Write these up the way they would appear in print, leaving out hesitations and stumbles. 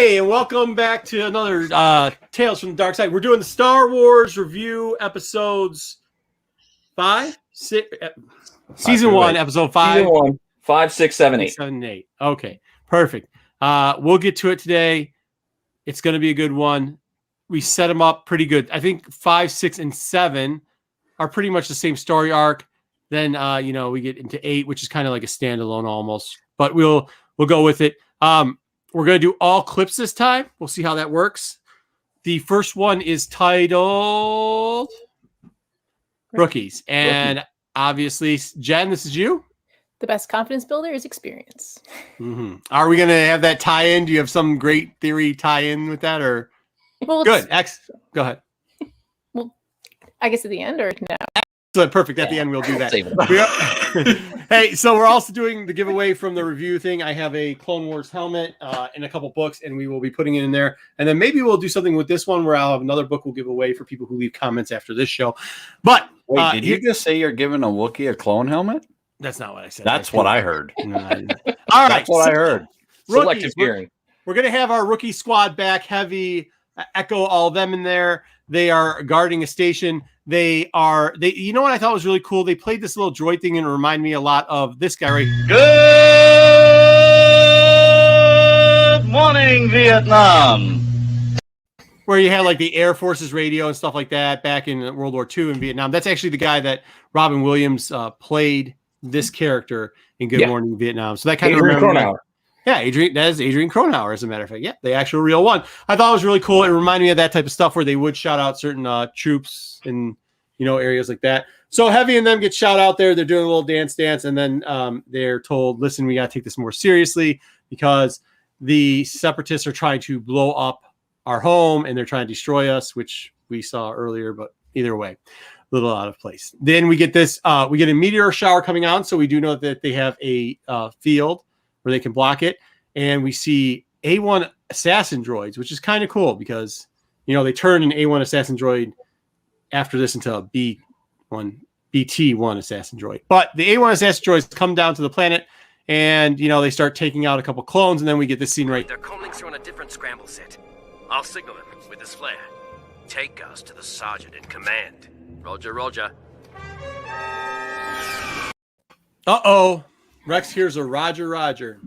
Hey, and welcome back to another Tales from the Dark Side. We're doing the Star Wars review episodes 5, 6, season 1, episode 5. Season 1, 5, 6, 7, 8. 7, 8. Okay, perfect. We'll get to it today. It's going to be a good one. We set them up pretty good. I think 5, 6, and 7 are pretty much the same story arc. Then, we get into 8, which is kind of like a standalone almost. But we'll go with it. We're going to do all clips this time. We'll see how that works. The first one is titled Rookies. And obviously, Jen, this is you. The best confidence builder is experience. Mm-hmm. Are we going to have that tie-in? Do you have some great theory tie-in with that? Or well, good. Go ahead. Well, I guess at the end or no? Excellent. Perfect. At the end, we'll do that. Hey, so we're also doing the giveaway from the review thing. I have a Clone Wars helmet and a couple books, and we will be putting it in there. And then maybe we'll do something with this one where I'll have another book we'll give away for people who leave comments after this show. But wait, did you just say you're giving a Wookiee a clone helmet? That's not what I said. That's what I heard. All right. That's what I heard. Selective hearing. We're going to have our rookie squad back, Heavy, Echo, all of them in there. They are guarding a station. They you know what I thought was really cool? They played this little droid thing and it reminded me a lot of this guy right here. Good morning, Vietnam. Where you had like the Air Force's radio and stuff like that back in World War II in Vietnam. That's actually the guy that Robin Williams played this character in Good Morning Vietnam. So that kind of reminded. Yeah, that is Adrian Cronauer, as a matter of fact. Yeah, the actual real one. I thought it was really cool. It reminded me of that type of stuff where they would shout out certain troops in areas like that. So Heavy and them get shout out there. They're doing a little dance, and then they're told, listen, we got to take this more seriously because the separatists are trying to blow up our home and they're trying to destroy us, which we saw earlier, but either way, a little out of place. Then we get this, we get a meteor shower coming on. So we do know that they have a field where they can block it. And we see A1 assassin droids, which is kind of cool because, they turn an A1 assassin droid after this into a BT1 assassin droid. But the A1 assassin droids come down to the planet and, they start taking out a couple clones. And then we get this scene right. Their comlinks are on a different scramble set. I'll signal them with this flare. Take us to the sergeant in command. Roger, roger. Uh-oh. Rex hears a Roger, Roger.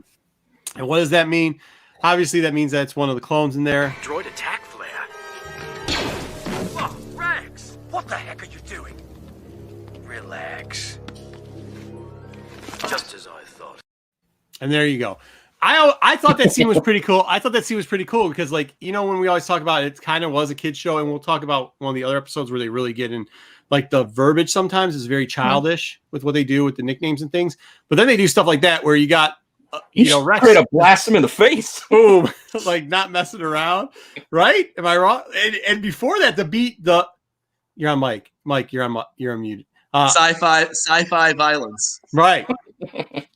And what does that mean? Obviously, that means that it's one of the clones in there. Droid attack flare. Oh, Rex! What the heck are you doing? Relax. Just as I thought. And there you go. I thought that scene was pretty cool. I thought that scene was pretty cool because, when we always talk about it kind of was a kid's show, and we'll talk about one of the other episodes where they really get in, the verbiage sometimes is very childish with what they do with the nicknames and things. But then they do stuff like that where you got, Rex straight up blast him in the face. Boom, not messing around, right? Am I wrong? And before that, you're on mic. Mike, you're on mute. Sci-fi violence, right?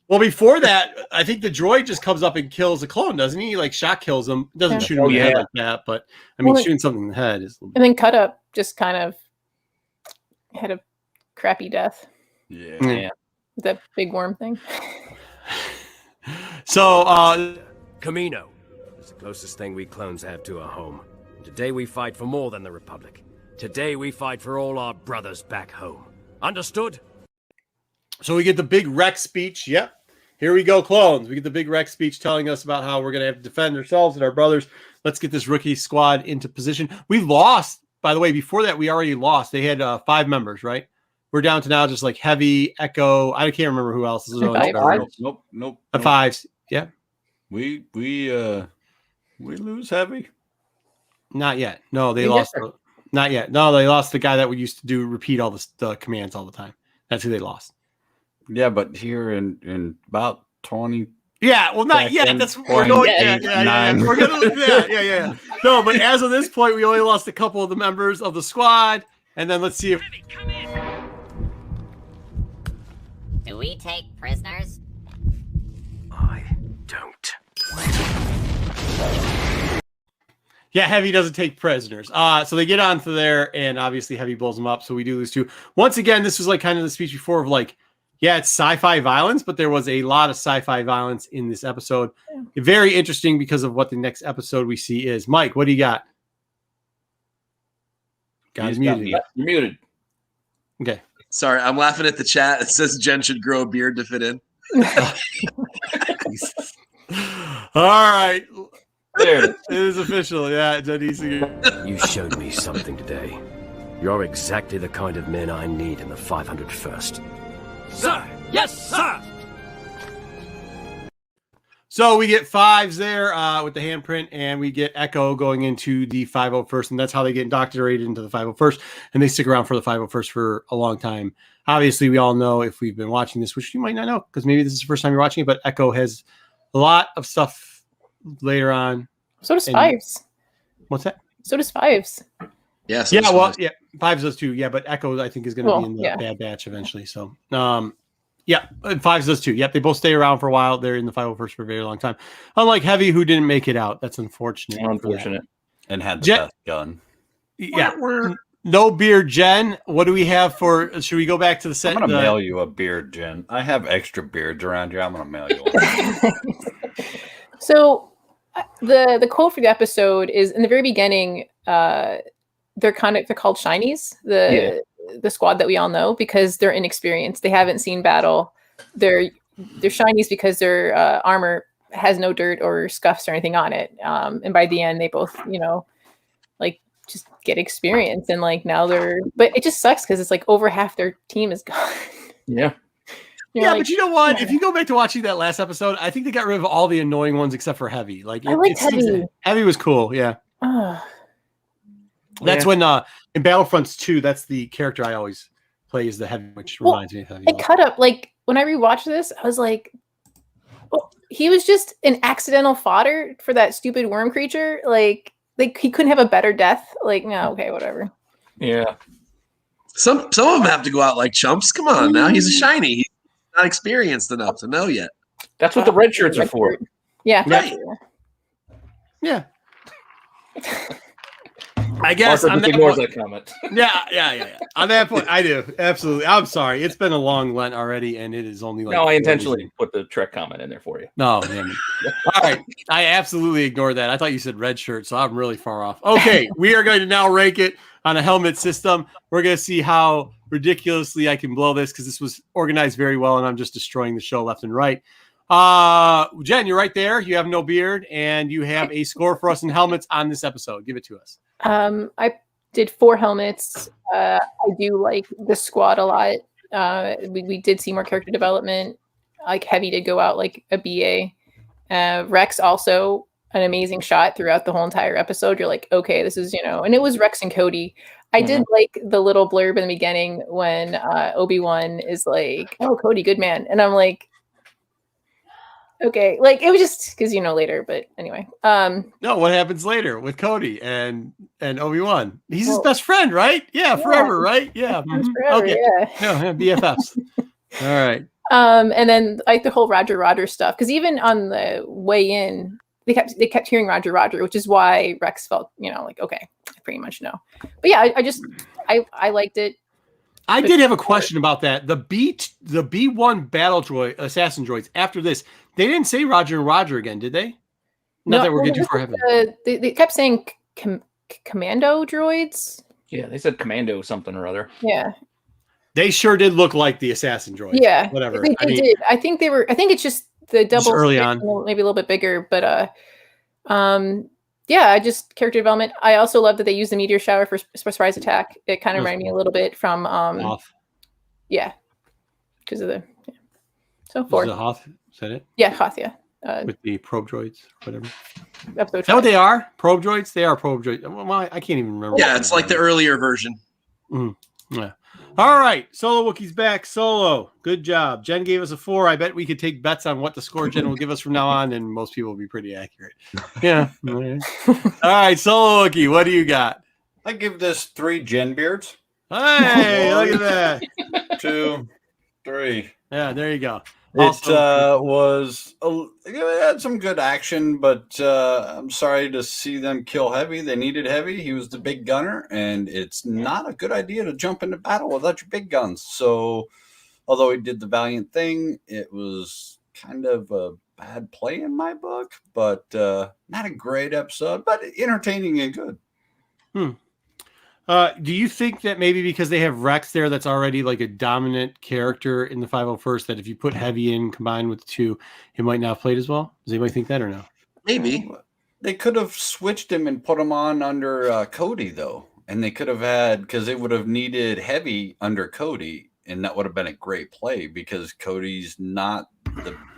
Well, before that, I think the droid just comes up and kills a clone, doesn't he? Shot kills him. Doesn't shoot him in the head like that, but shooting something in the head is. And then Cut Up just kind of had a crappy death. Yeah. That big worm thing. So, Camino is the closest thing we clones have to a home. Today we fight for more than the Republic. Today we fight for all our brothers back home. Understood? So we get the big Rex speech. Yep. Here we go, clones. We get the big Rex speech telling us about how we're going to have to defend ourselves and our brothers. Let's get this rookie squad into position. We lost, by the way, before that, we already lost. They had 5 members, right? We're down to now just Heavy, Echo. I can't remember who else. Nope. 5s. Yeah. We lose Heavy? Not yet. No, they lost. Not yet. No, they lost the guy that we used to repeat all the commands all the time. That's who they lost. Yeah, but here in about 20. Yeah, well, not yet. That's we're going. Yeah. We're gonna. Yeah. No, but as of this point, we only lost a couple of the members of the squad, and then let's see if. Come in. Do we take prisoners? I don't. Yeah, Heavy doesn't take prisoners. So they get onto there, and obviously Heavy blows them up. So we do lose 2. Once again, this was kind of the speech before of Yeah, it's sci-fi violence, but there was a lot of sci-fi violence in this episode. Very interesting because of what the next episode we see is. Mike, what do you got? Got muted. You're muted. Okay. Sorry, I'm laughing at the chat. It says Jen should grow a beard to fit in. All right. There it is official. Yeah, Jen needs to get... You showed me something today. You're exactly the kind of men I need in the 501st. Sir! Yes, sir! So we get 5s there with the handprint, and we get Echo going into the 501st, and that's how they get indoctrinated into the 501st, and they stick around for the 501st for a long time. Obviously, we all know if we've been watching this, which you might not know, because maybe this is the first time you're watching it, but Echo has a lot of stuff later on. So does Fives. What's that? So does Fives. Yeah. So yeah. Well, yeah. Fives does too. Yeah, but Echo I think is going to be in the Bad Batch eventually. So, yeah, Fives does too. Yep, they both stay around for a while. They're in the 501st for a very long time. Unlike Heavy, who didn't make it out. That's unfortunate. And had the best gun. Yeah. No beard, Jen. What do we have for? Should we go back to the set? I'm gonna mail you a beard, Jen. I have extra beards around here. I'm gonna mail you one. So, the quote for the episode is in the very beginning. They're called shinies. The squad that we all know because they're inexperienced. They haven't seen battle. They're shinies because their armor has no dirt or scuffs or anything on it. And by the end, they both, like just get experience. And like now but it just sucks because it's like over half their team is gone. Yeah. But you know what? If you go back to watching that last episode, I think they got rid of all the annoying ones except for Heavy. Like I liked Heavy. Heavy was cool. Yeah. That's when in Battlefronts 2, that's the character I always play is the Heavy, which reminds me of Heavy. It cut up like when I rewatched this, I was like, he was just an accidental fodder for that stupid worm creature. Like he couldn't have a better death. Like, no, okay, whatever. Yeah. Some of them have to go out like chumps. Come on, now he's a shiny. He's not experienced enough to know yet. That's what the red shirts are for. Yeah. Right. Yeah. I guess Marco just ignores that comment. Yeah. On that point, I do. Absolutely. I'm sorry. It's been a long Lent already, and it is only like... No, I intentionally put the Trek comment in there for you. No, damn it. All right. I absolutely ignored that. I thought you said red shirt, so I'm really far off. Okay, we are going to now rank it on a helmet system. We're going to see how ridiculously I can blow this, because this was organized very well, and I'm just destroying the show left and right. Jen, you're right there. You have no beard, and you have a score for us in helmets on this episode. Give it to us. I did 4 helmets. I do like the squad a lot. We did see more character development. Like Heavy did go out like a BA. Rex also an amazing shot throughout the whole entire episode. You're like, okay, this is, and it was Rex and Cody. I did like the little blurb in the beginning when Obi-Wan is like, oh, Cody, good man. And I'm like, okay, like it was just because later, but anyway. No, what happens later with Cody and Obi-Wan? He's his best friend, right? Yeah, forever, right? Yeah. Forever, okay. Yeah, BFFs. All right. And then like the whole Roger stuff, because even on the way in, they kept hearing Roger, which is why Rex felt like, okay, I pretty much know. But yeah, I liked it. I did have a question about that. The B1 battle droid, assassin droids, after this, they didn't say Roger and Roger again, did they? Not that we're getting too far ahead. They kept saying commando droids. Yeah, they said commando something or other. Yeah. They sure did look like the assassin droids. Yeah. Whatever. They did. I think it's just the double early on. Maybe a little bit bigger, but yeah, just character development. I also love that they use the meteor shower for surprise attack. It kind of reminded me a little bit from Hoth. Yeah, because of the so 4. Is it Hoth? Is that it? Yeah, Hoth. Yeah. With the probe droids, whatever. Episode Is that what they are? Probe droids? They are probe droids. Well, I can't even remember. Yeah, it's like the earlier version. Yeah. All right. Solo Wookiee's back. Solo. Good job. Jen gave us a 4. I bet we could take bets on what the score Jen will give us from now on, and most people will be pretty accurate. Yeah. All right. Solo Wookiee, what do you got? I give this 3 Jen beards. Hey, look at that. 2, 3. Yeah, there you go. It had some good action, but I'm sorry to see them kill Heavy. They needed Heavy. He was the big gunner, and it's not a good idea to jump into battle without your big guns. So although he did the valiant thing, it was kind of a bad play in my book, but not a great episode, but entertaining and good. Do you think that maybe because they have Rex there, that's already like a dominant character in the 501st, that if you put Heavy in combined with the two, it might not have played as well? Does anybody think that or no? Maybe. They could have switched him and put him on under Cody, though. And they could have had, because they would have needed Heavy under Cody, and that would have been a great play because Cody's not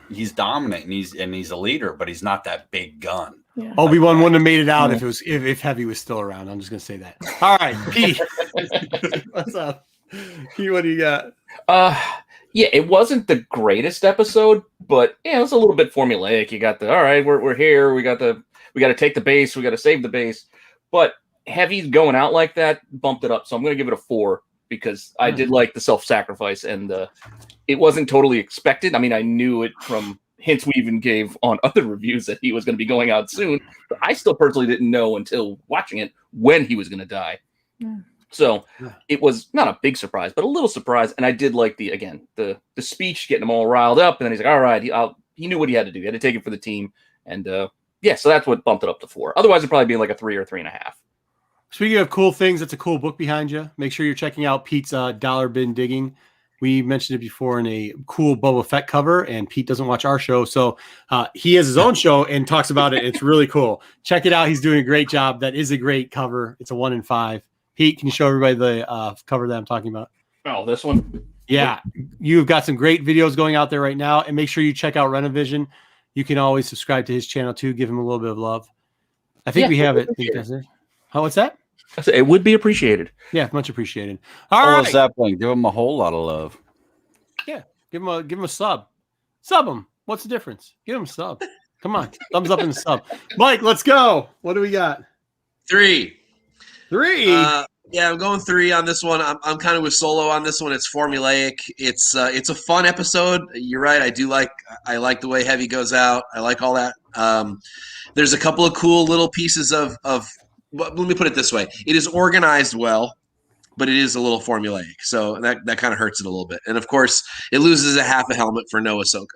he's dominant and he's a leader, but he's not that big gun. Yeah. Obi-Wan wouldn't have made it out if Heavy was still around. I'm just gonna say that. All right, Pete. What's up? Pete, what do you got? Yeah, it wasn't the greatest episode, but yeah, it was a little bit formulaic. You got all right, we're here, we got to take the base, we got to save the base. But Heavy's going out like that bumped it up. So I'm gonna give it a 4 because I did like the self-sacrifice and it wasn't totally expected. I mean, I knew it from hints we even gave on other reviews that he was going to be going out soon, but I still personally didn't know until watching it when he was going to die. Yeah. So it was not a big surprise, but a little surprise. And I did like the speech, getting them all riled up. And then he's like, all right, he knew what he had to do. He had to take it for the team. And so that's what bumped it up to 4. Otherwise it'd probably be like a 3 or 3.5. Speaking of cool things, that's a cool book behind you. Make sure you're checking out Pete's Dollar Bin Digging. We mentioned it before in a cool Boba Fett cover, and Pete doesn't watch our show, so he has his own show and talks about it. It's really cool. Check it out. He's doing a great job. That is a great cover. It's a 1 in 5. Pete, can you show everybody the cover that I'm talking about? Oh, this one? Yeah. You've got some great videos going out there right now, and make sure you check out Renovision. You can always subscribe to his channel, too. Give him a little bit of love. I think we have it. Oh, what's that? It would be appreciated. Yeah, much appreciated. All right. Zeppelin, give him a whole lot of love. Yeah, give him a sub. Sub him. What's the difference? Give him a sub. Come on, thumbs up and sub. Mike, let's go. What do we got? 3. 3. Yeah, I'm going 3 on this one. I'm kind of with Solo on this one. It's formulaic. It's a fun episode. You're right. I like the way Heavy goes out. I like all that. There's a couple of cool little pieces of. Let me put it this way. It is organized well, but it is a little formulaic. So that kind of hurts it a little bit. And, of course, it loses a half a helmet for no Ahsoka.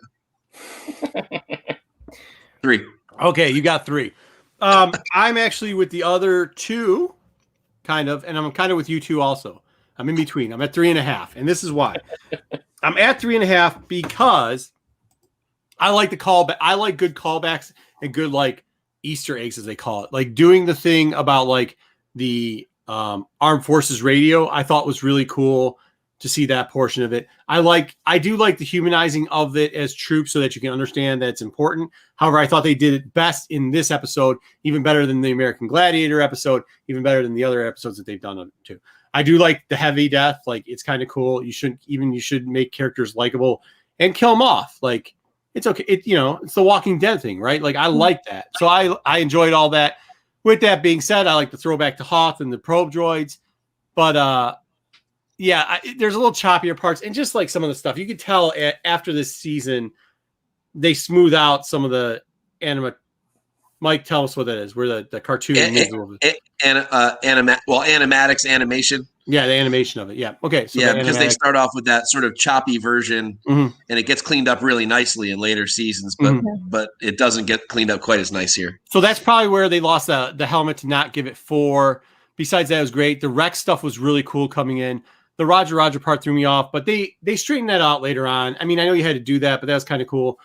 3. Okay, you got 3. I'm actually with the other 2, kind of, and I'm kind of with you 2 also. I'm in between. I'm at 3.5, and this is why. I'm at 3.5 because I like the callback. I like good callbacks and good, like, Easter eggs, as they call it, like doing the thing about like the Armed Forces radio. I thought was really cool to see that portion of it. I do like the humanizing of it as troops so that you can understand that it's important. However, I thought they did it best in this episode, even better than the American Gladiator episode, even better than the other episodes that they've done too. I do like the Heavy death. Like it's kind of cool. You should make characters likable and kill them off. Like, it's okay. It's the Walking Dead thing, right? Like I like that. So I enjoyed all that. With that being said, I like the throwback to Hoth and the probe droids, but there's a little choppier parts and just like some of the stuff you could tell after this season, they smooth out some of the anime. Mike, tell us what that is. Where the cartoon animatics animation. Yeah, the animation of it. Yeah. Okay. So because they start off with that sort of choppy version, and it gets cleaned up really nicely in later seasons, but it doesn't get cleaned up quite as nice here. So that's probably where they lost the helmet to not give it 4. Besides that, it was great. The Rex stuff was really cool coming in. The Roger part threw me off, but they straightened that out later on. I mean, I know you had to do that, but that was kind of cool.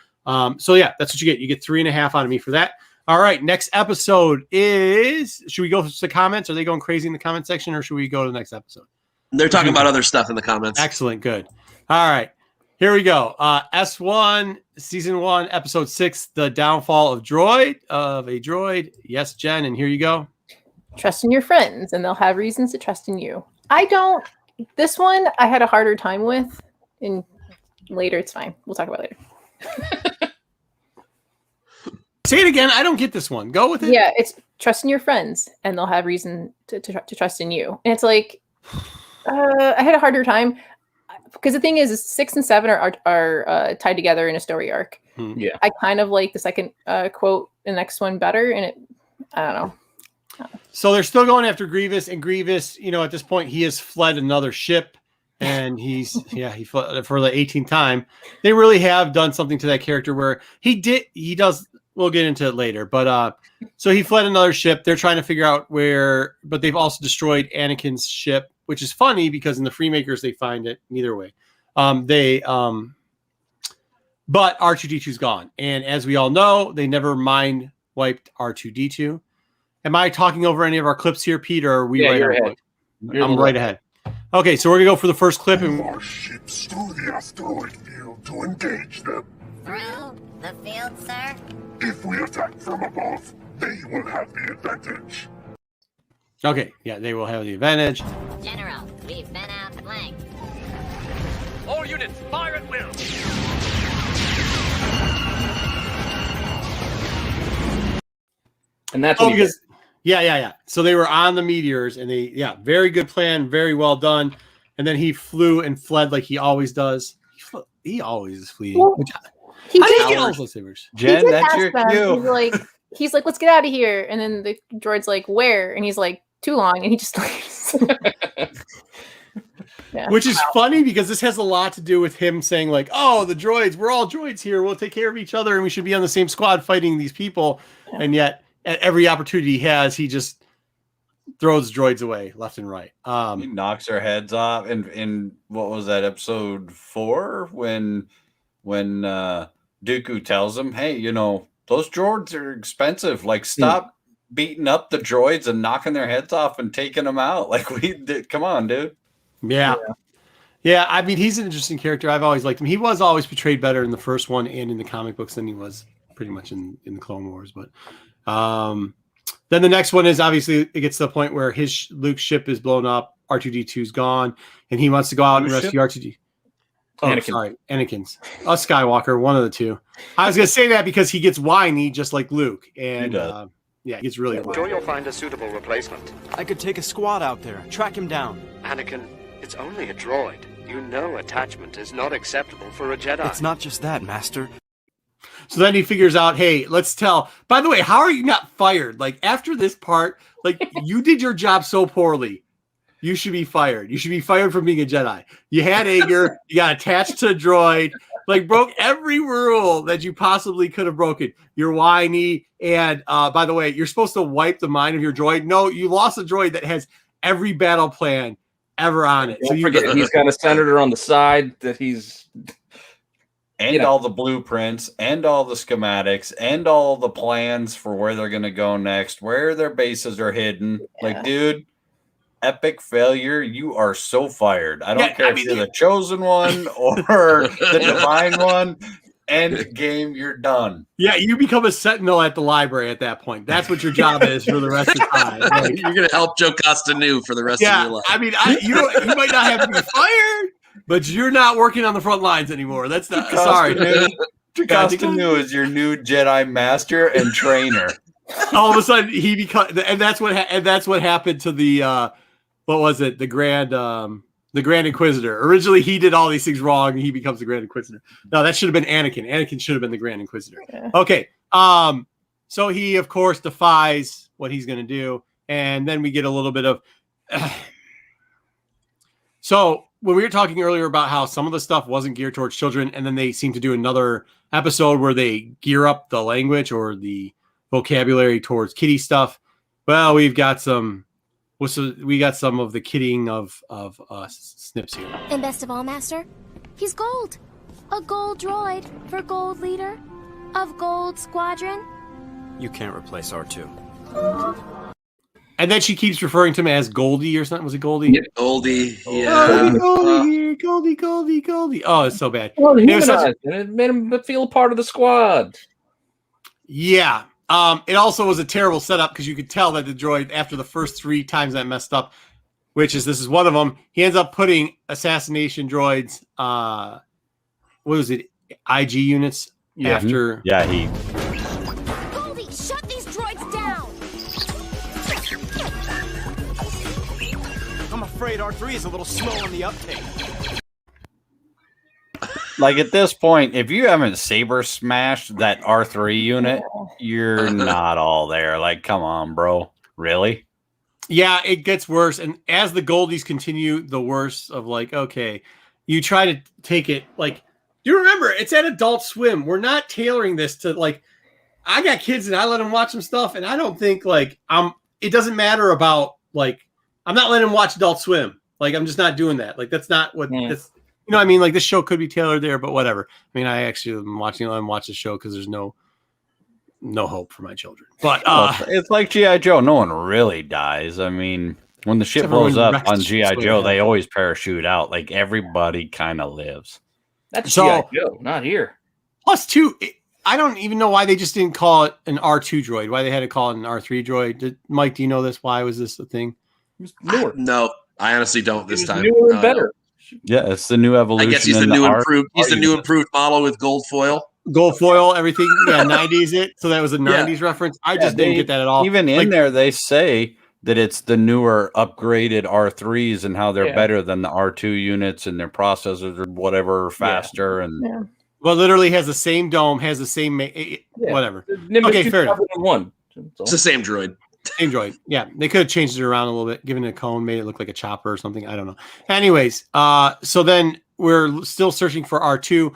So yeah, that's what you get. You get 3.5 out of me for that. All right, next episode is, should we go to the comments? Are they going crazy in the comment section, or should we go to the next episode? They're talking about other stuff in the comments. Excellent, good. All right, here we go. S1, Season 1, Episode 6, The Downfall of a Droid. Yes, Jen, and here you go. Trust in your friends, and they'll have reasons to trust in you. This one I had a harder time with, and later it's fine. We'll talk about it later. Say it again. I don't get this one. Go with it. Yeah, it's trust in your friends, and they'll have reason to trust in you. And it's like, I had a harder time because the thing is 6 and 7 are tied together in a story arc. Yeah, I kind of like the second quote, the next one better, and I don't know. So they're still going after Grievous, and Grievous, at this point, he has fled another ship. and he fled for the 18th time. They really have done something to that character where he does. We'll get into it later, but so he fled another ship. They're trying to figure out where, but they've also destroyed Anakin's ship, which is funny because in the Freemakers they find it. Either way, but R2-D2's gone, and as we all know, they never mind wiped R2-D2. Am I talking over any of our clips here, Pete, or are we right ahead? I'm right ahead. Okay, so we're gonna go for the first clip, and our ships through the asteroid field to engage them. Through the field, sir? If we attack from above, they will have the advantage. Okay, yeah, they will have the advantage. General, we've been outflanked. All units, fire at will. And that's what because yeah. So they were on the meteors, and very good plan, very well done. And then he flew and fled like he always does. He always is fleeing. Well, he How did did he get all those sabers? Jen, that's your cue. He's like, let's get out of here. And then the droid's like, where? And he's like, too long. And he just leaves. Yeah. Which is funny because this has a lot to do with him saying like, oh, the droids, we're all droids here. We'll take care of each other and we should be on the same squad fighting these people. Yeah. And yet at every opportunity he has, he just throws droids away left and right. He knocks their heads off. And what was that, episode 4? When Dooku tells him, hey, those droids are expensive. Like, stop beating up the droids and knocking their heads off and taking them out. Like, we did. Come on, dude. Yeah. I mean, he's an interesting character. I've always liked him. He was always portrayed better in the first one and in the comic books than he was pretty much in the Clone Wars. But then the next one is obviously it gets to the point where Luke's ship is blown up. R2-D2's gone, and he wants to go out and rescue R2-D2. Oh, Anakin. Sorry, Anakin's. A Skywalker, one of the two. I was going to say that because he gets whiny just like Luke. And he gets really whiny. Sure you'll find a suitable replacement. I could take a squad out there, track him down. Anakin, it's only a droid. You know attachment is not acceptable for a Jedi. It's not just that, Master. So then he figures out, hey, let's tell. By the way, how are you not fired? Like, after this part, like, you did your job so poorly. You should be fired. You should be fired from being a Jedi. You had anger. You got attached to a droid. Like, broke every rule that you possibly could have broken. You're whiny. And by the way, you're supposed to wipe the mind of your droid. No, you lost a droid that has every battle plan ever on it. Don't forget, he's got a senator on the side that he's... And all the blueprints, and all the schematics, and all the plans for where they're going to go next, where their bases are hidden. Yeah. Like, dude, epic failure. You are so fired. I don't care if you're the chosen one or the divine one. End game, you're done. Yeah, you become a sentinel at the library at that point. That's what your job is for the rest of the time. Like, you're going to help Joe Costanu for the rest of your life. I mean, you might not have to be fired, but you're not working on the front lines anymore. That's not sorry. Costanu is your new Jedi master and trainer. All of a sudden, he becomes, and that's what happened to the what was it? The Grand Inquisitor. Originally, he did all these things wrong, and he becomes the Grand Inquisitor. No, that should have been Anakin. Anakin should have been the Grand Inquisitor. Yeah. Okay. So he, of course, defies what he's going to do, and then we get a little bit of. So when we were talking earlier about how some of the stuff wasn't geared towards children, and then they seem to do another episode where they gear up the language or the vocabulary towards kiddie stuff. Well, we got some of the kidding of Snips here. And best of all, Master, he's gold. A gold droid for gold leader of Gold Squadron. You can't replace R2. And then she keeps referring to him as Goldie or something. Was it Goldie? Yeah, Goldie. Yeah. Goldie. Oh, it's so bad. Well, it made him feel a part of the squad. Yeah. It also was a terrible setup because you could tell that the droid, after the first 3 times that messed up, this is one of them, he ends up putting assassination droids, what was it, IG units after. Yeah, he. Goldie, shut these droids down! I'm afraid R3 is a little slow on the uptake. Like, at this point, if you haven't saber smashed that R3 unit, you're not all there. Like, come on, bro. Really? Yeah, it gets worse. And as the Goldies continue, the worse of like, okay, you try to take it like, you remember it's at Adult Swim. We're not tailoring this to like, I got kids and I let them watch some stuff. And I don't think like it doesn't matter about like, I'm not letting them watch Adult Swim. Like, I'm just not doing that. Like, that's not what this, you know what I mean? Like, this show could be tailored there, but whatever. I mean, I actually am watching them watch the show because there's no hope for my children. But it's like G.I. Joe. No one really dies. I mean, when the shit blows up on G.I. Joe, they always parachute out. Like, everybody kind of lives. That's G.I. Joe, not here. Plus, two, I don't even know why they just didn't call it an R2 droid, why they had to call it an R3 droid. Mike, do you know this? Why was this a thing? Newer. No, I honestly don't this time. Newer and better. Yeah, it's the new evolution. I guess he's the new improved. He's the new improved model with gold foil. Gold foil, everything. Yeah, 90s it. So that was a 90s reference. I just didn't get that at all. Even in there, they say that it's the newer, upgraded R3s and how they're better than the R2 units and their processors or whatever faster. And well, literally has the same dome, has the same whatever. Okay, fair enough. It's the same droid. Same droid. Yeah, they could have changed it around a little bit, given it a cone, made it look like a chopper or something. I don't know. Anyways, so then we're still searching for R2.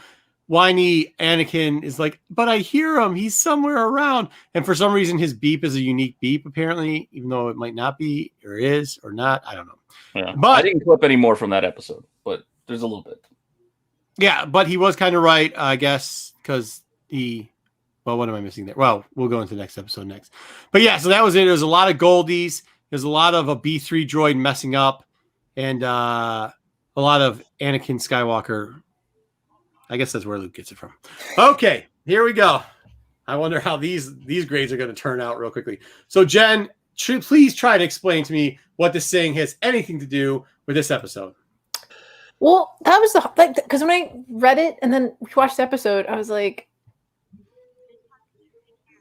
Whiny Anakin is like, but I hear him. He's somewhere around. And for some reason, his beep is a unique beep, apparently, even though it might not be, or is, or not. I don't know. Yeah. But I didn't clip any more from that episode, but there's a little bit. Yeah, but he was kind of right, I guess, because well, what am I missing there? Well, we'll go into the next episode next. But yeah, so that was it. There's a lot of Goldies. There's a lot of a B3 droid messing up, and a lot of Anakin Skywalker. I guess that's where Luke gets it from. Okay, here we go. I wonder how these grades are going to turn out real quickly. So, Jen, please try to explain to me what this saying has anything to do with this episode. Well, that was because when I read it and then watched the episode, I was like,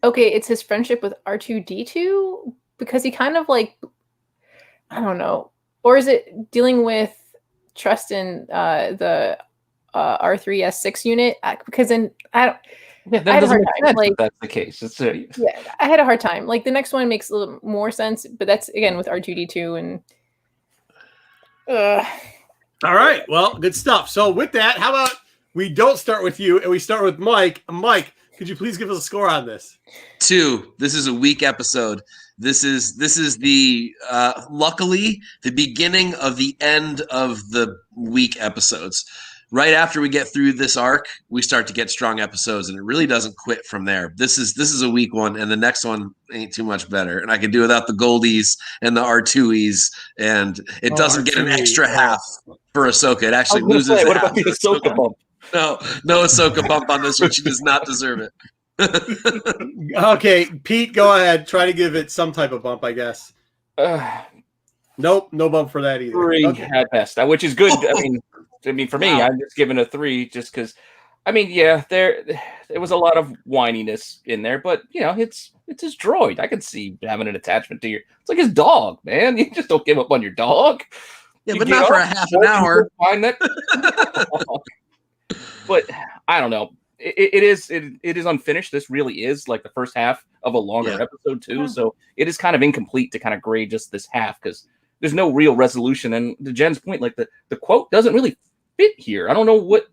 okay, it's his friendship with R2-D2 because he kind of like, I don't know, or is it dealing with trust in the R3S6 unit? Because then I don't. Yeah, that doesn't make sense if that's the case. Yeah, I had a hard time. Like the next one makes a little more sense, but that's again with R2-D2 and. All right, well, good stuff. So with that, how about we don't start with you and we start with Mike? Mike, could you please give us a score on this? 2. This is a weak episode. This is the luckily the beginning of the end of the weak episodes. Right after we get through this arc, we start to get strong episodes, and it really doesn't quit from there. This is a weak one, and the next one ain't too much better. And I can do without the Goldies and the R2Es, and it doesn't get an extra half for Ahsoka. It actually loses half. What about the Ahsoka bump? No Ahsoka bump on this one. She does not deserve it. Okay, Pete, go ahead. Try to give it some type of bump, I guess. Nope, no bump for that either. 3 at best, which is good. I mean, for me, I'm just giving a 3 just because. I mean, yeah, there was a lot of whininess in there, but you know, it's his droid. I can see having an attachment to it's like his dog, man. You just don't give up on your dog. Yeah, but not for a half an hour. Find that. But I don't know. It is unfinished. This really is like the first half of a longer episode too, so it is kind of incomplete to kind of grade just this half because there's no real resolution. And to Jen's point, like the quote doesn't really fit here. I don't know what.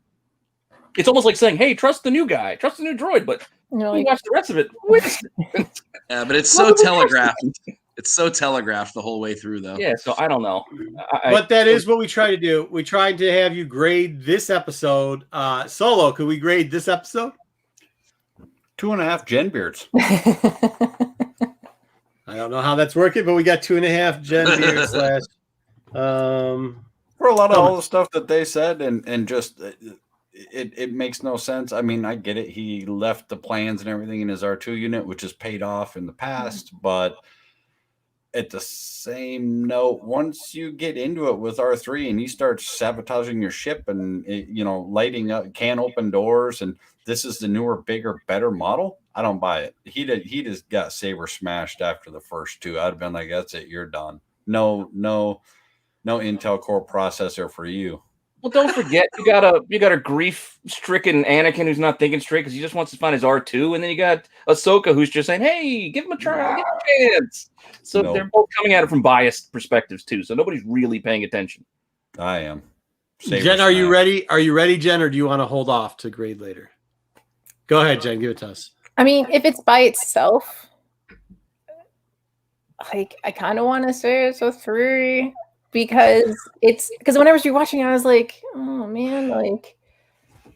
It's almost like saying, "Hey, trust the new guy, trust the new droid,but you watch the rest of it." Yeah, but it's so telegraphed. It's so telegraphed the whole way through, though. Yeah, so I don't know. But that is what we try to do. We tried to have you grade this episode. Solo, could we grade this episode? 2.5 Gen beards. I don't know how that's working, but we got 2.5 Gen beards slash. For a lot of all the stuff that they said, and just it makes no sense. I mean, I get it. He left the plans and everything in his R2 unit, which has paid off in the past, but. At the same note, once you get into it with R3 and you start sabotaging your ship and lighting up, can't open doors, and this is the newer, bigger, better model, I don't buy it. He just got saber smashed after the first 2. I'd have been like, that's it, you're done. No Intel Core processor for you. Well, don't forget you got a grief-stricken Anakin who's not thinking straight because he just wants to find his R2, and then you got Ahsoka who's just saying, "Hey, give him a try, give him a chance." So they're both coming at it from biased perspectives too. So nobody's really paying attention. I am. Jen, are you ready? Are you ready, Jen, or do you want to hold off to grade later? Go ahead, Jen. Give it to us. I mean, if it's by itself, like I kind of want to say it's a 3 because when I was rewatching, I was like, oh man, like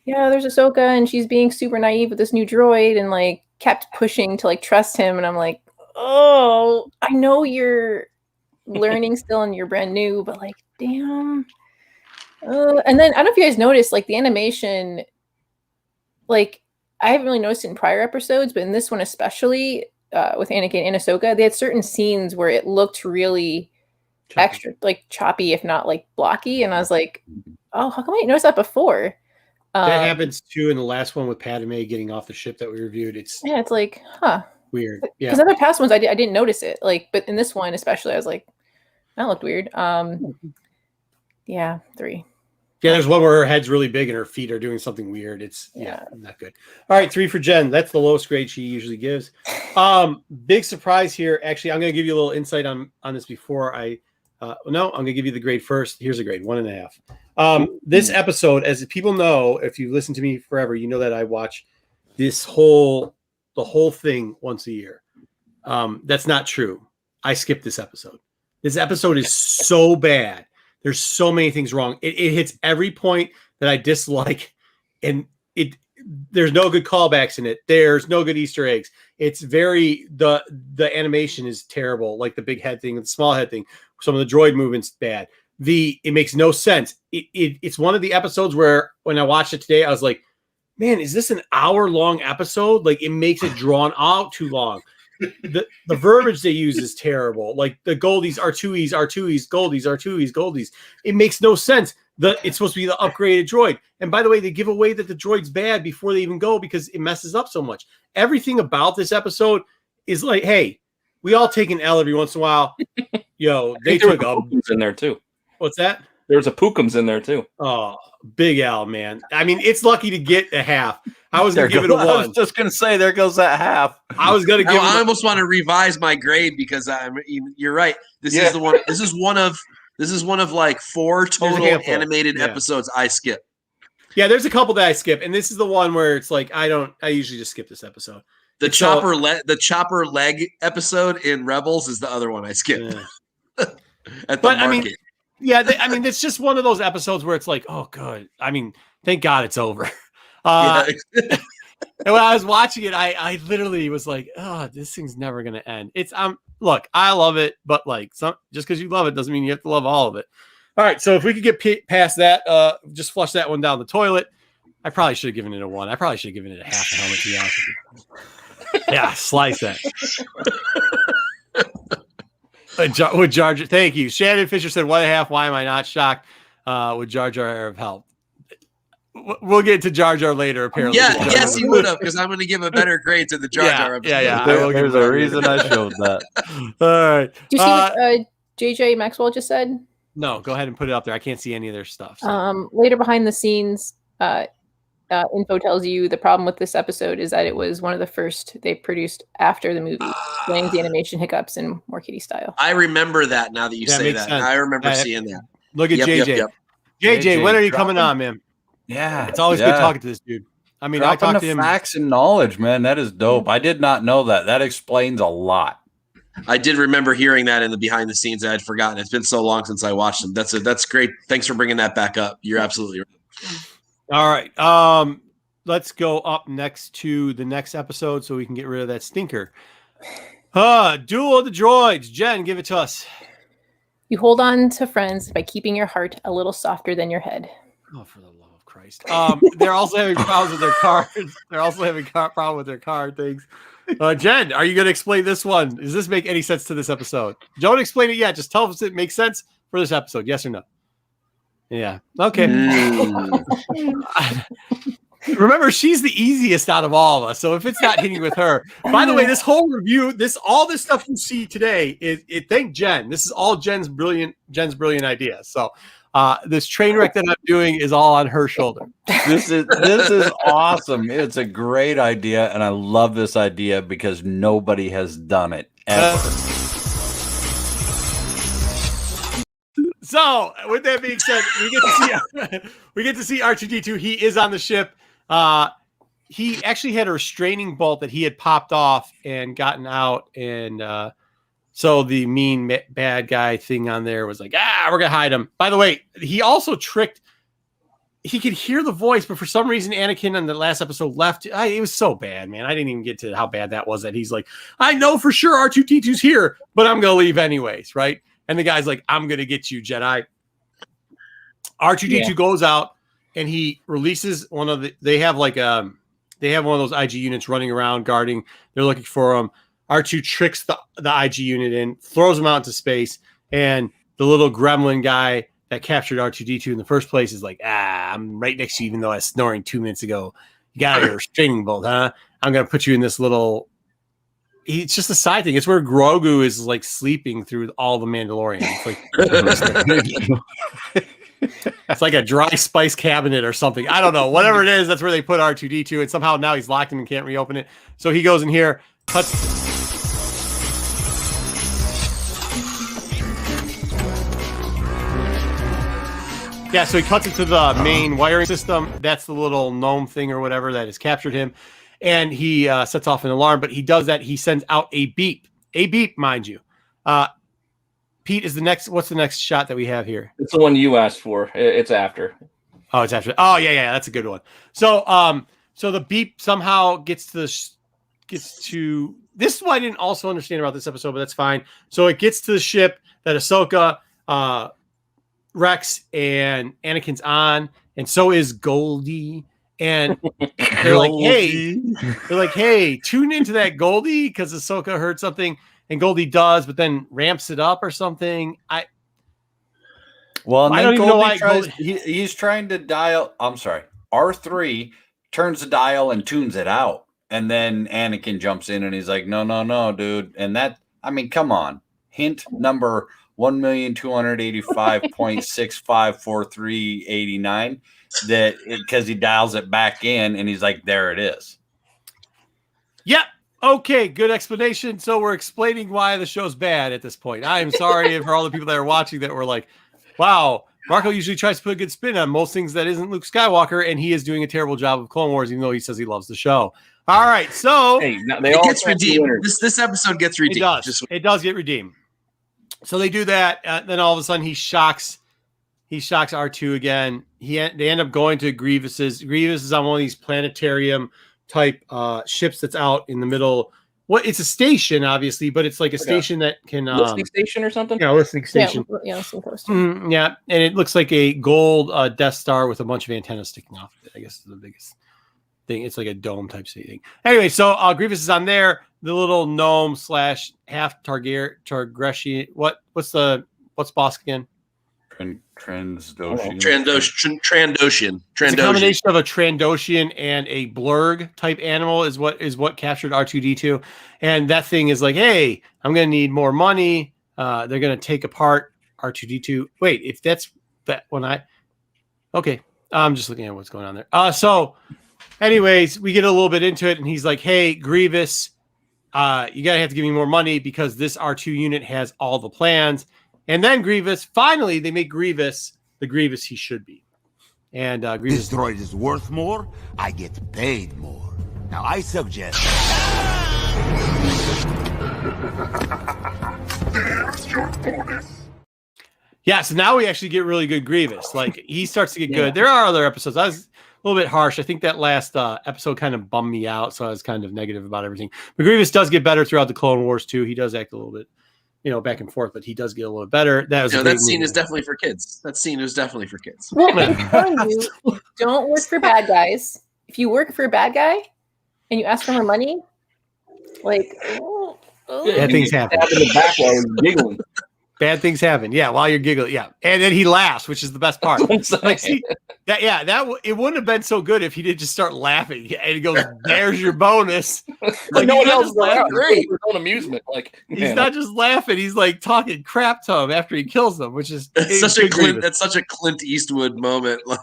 yeah, there's Ahsoka and she's being super naive with this new droid and like kept pushing to like trust him, and I'm like, oh, I know you're learning still and you're brand new, but like, damn. And then I don't know if you guys noticed, like the animation, like I haven't really noticed it in prior episodes, but in this one especially, with Anakin and Ahsoka, they had certain scenes where it looked really extra, like choppy, if not like blocky. And I was like, oh, how come I didn't notice that before? That happens too in the last one with Padme getting off the ship that we reviewed. It's like, huh, weird. Yeah, because other past ones I didn't notice it. Like, but in this one especially, I was like, that looked weird. Yeah, 3. Yeah, there's one where her head's really big and her feet are doing something weird. It's not good. All right, 3 for Jen. That's the lowest grade she usually gives. Big surprise here. Actually, I'm going to give you a little insight on this before I'm going to give you the grade first. Here's a grade, 1.5. This episode, as people know, if you've listened to me forever, you know that I watch the whole thing once a year. That's not true. I skipped this episode. This episode is so bad. There's so many things wrong. It hits every point that I dislike, and there's no good callbacks in it. There's no good Easter eggs. It's the animation is terrible, like the big head thing, the small head thing. Some of the droid movements bad. It makes no sense. It's one of the episodes where when I watched it today, I was like, man, is this an hour-long episode? Like it makes it drawn out too long. The verbiage they use is terrible. Like the Goldies, R2Es, Goldies, R2Es, Goldies. It makes no sense. It's supposed to be the upgraded droid. And by the way, they give away that the droid's bad before they even go because it messes up so much. Everything about this episode is like, hey, we all take an L every once in a while. Yo, they took a in there too. What's that? There's a Pookums in there too. Oh, big L, man. I mean, it's lucky to get a half. I was going to give it a 1. I was just going to say, there goes that half. I was going to give. I almost want to revise my grade because you're right. This is the one. This is one of like 4 total animated episodes I skip. Yeah, there's a couple that I skip, and this is the one where it's like I usually just skip this episode. The chopper leg episode in Rebels is the other one I skip. Yeah. At the market. I mean, yeah, it's just one of those episodes where it's like, oh, good. I mean, thank God it's over. And when I was watching it, I literally was like, oh, this thing's never going to end. It's look, I love it, but like just because you love it doesn't mean you have to love all of it. All right, so if we could get past that, just flush that one down the toilet. I probably should have given it a 1. I probably should have given it a half a helmet, to be honest with you. Yeah, slice that. Would Jar Jar? Thank you. Shannon Fisher said 1.5. Why am I not shocked? Would Jar Jar have helped? We'll get to Jar Jar later. Apparently, yes, he would have, because I'm going to give a better grade to the Jar Jar episode. Yeah. There's a reason I showed that. All right. Do you see what JJ Maxwell just said? No, go ahead and put it up there. I can't see any of their stuff. So. Later behind the scenes, info tells you the problem with this episode is that it was one of the first they produced after the movie, explaining the animation hiccups in more kiddie style. I remember that now that you say that. Sense. I remember seeing that. Look at JJ. JJ, when are you coming on, man? Yeah. It's always good talking to this dude. I mean, I talked to him. Facts and knowledge, man. That is dope. I did not know that. That explains a lot. I did remember hearing that in the behind the scenes. I had forgotten. It's been so long since I watched them. That's great. Thanks for bringing that back up. You're absolutely right. All right. Let's go up next to the next episode so we can get rid of that stinker. Duel of the Droids. Jen, give it to us. You hold on to friends by keeping your heart a little softer than your head. Oh, for the love of Christ. They're also having problems with their cards. They're also having problem with their card things. Jen, are you going to explain this one? Does this make any sense to this episode? Don't explain it yet. Just tell us it makes sense for this episode. Yes or no? Yeah. Okay. Remember, she's the easiest out of all of us. So if it's not hitting with her, by the way, this whole review, all this stuff you see today is thank Jen. This is all Jen's brilliant idea. So This train wreck that I'm doing is all on her shoulder. This is awesome. It's a great idea, and I love this idea because nobody has done it ever. So, with that being said, we get to see R2D2. He is on the ship. He actually had a restraining bolt that he had popped off and gotten out, and so the mean bad guy thing on there was like, we're gonna hide him. By the way, he also tricked. He could hear the voice, but for some reason, Anakin on the last episode left. It was so bad, man. I didn't even get to how bad that was. That he's like, I know for sure R2D2's here, but I'm gonna leave anyways, right? And the guy's like, I'm gonna get you, Jedi. R2D2 goes out and he releases one of the. They have one of those IG units running around guarding. They're looking for him. R2 tricks the IG unit in, throws him out into space, and the little gremlin guy that captured R2D2 in the first place is like, I'm right next to you, even though I was snoring 2 minutes ago. You got your restraining bolt, huh? I'm going to put you in this little... It's just a side thing. It's where Grogu is like sleeping through all the Mandalorians. It's like a dry spice cabinet or something. I don't know. Whatever it is, that's where they put R2D2, and somehow now he's locked in and can't reopen it. So he goes in here, cuts... Yeah, so he cuts into the main wiring system. That's the little gnome thing or whatever that has captured him. And he sets off an alarm, but he does that. He sends out a beep. A beep, mind you. Pete, is the next. What's the next shot that we have here? It's the one you asked for. It's after. Oh, it's after. Oh, yeah, that's a good one. So, so the beep somehow gets to this is what I didn't also understand about this episode, but that's fine. So it gets to the ship that Ahsoka, Rex, and Anakin's on, and so is Goldie. And they're like, hey, tune into that Goldie because Ahsoka heard something, and Goldie does, but then ramps it up or something. I don't even know why he's trying to dial. I'm sorry, R3 turns the dial and tunes it out, and then Anakin jumps in and he's like, no, dude. And that, I mean, come on. Hint number 1,285.654389. That because he dials it back in and he's like, there it is. Yep. Okay. Good explanation. So we're explaining why the show's bad at this point. I am sorry for all the people that are watching that were like, wow, Marco usually tries to put a good spin on most things that isn't Luke Skywalker, and he is doing a terrible job of Clone Wars, even though he says he loves the show. All right. So it gets redeemed. This episode gets redeemed. It does get redeemed. So they do that. Then all of a sudden he shocks R2 again. They end up going to Grievous's. Grievous is on one of these planetarium type ships that's out in the middle. It's a station, obviously, but it's like a station that can listening station or something. Yeah, listening station. Yeah, listening post. Yeah, and it looks like a gold Death Star with a bunch of antennas sticking off it. I guess is the biggest thing. It's like a dome type thing. Anyway, so Grievous is on there. The little gnome / half Targaryen. What's boss again? Trandoshan. It's a combination of a Trandoshan and a Blurg type animal is what captured R2D2. And that thing is like, hey, I'm going to need more money. They're going to take apart R2D2. Wait, if that's that when okay, I'm just looking at what's going on there. So anyways, we get a little bit into it and he's like, hey, Grievous, you got to have to give me more money because this R2 unit has all the plans. And then Grievous, finally, they make Grievous the Grievous he should be. And Grievous... This droid is worth more, I get paid more. Now I suggest... There's your bonus. Yeah, so now we actually get really good Grievous. Like, he starts to get good. There are other episodes. I was a little bit harsh. I think that last episode kind of bummed me out, so I was kind of negative about everything. But Grievous does get better throughout the Clone Wars, too. He does act a little bit... back and forth, but he does get a little bit better. That scene is definitely for kids. That scene is definitely for kids. Well, I'm telling you, don't work for bad guys. If you work for a bad guy and you ask for more money, like, things happen. In the back while I was giggling. Bad things happen. Yeah, while you're giggling. Yeah. And then he laughs, which is the best part. Like, see, it wouldn't have been so good if he did just start laughing. And he goes, there's your bonus. Like, no one else is laughing. Great. For his own amusement. Like, he's not just laughing, he's like talking crap to him after he kills them, which is that's such a Clint Eastwood moment. Like,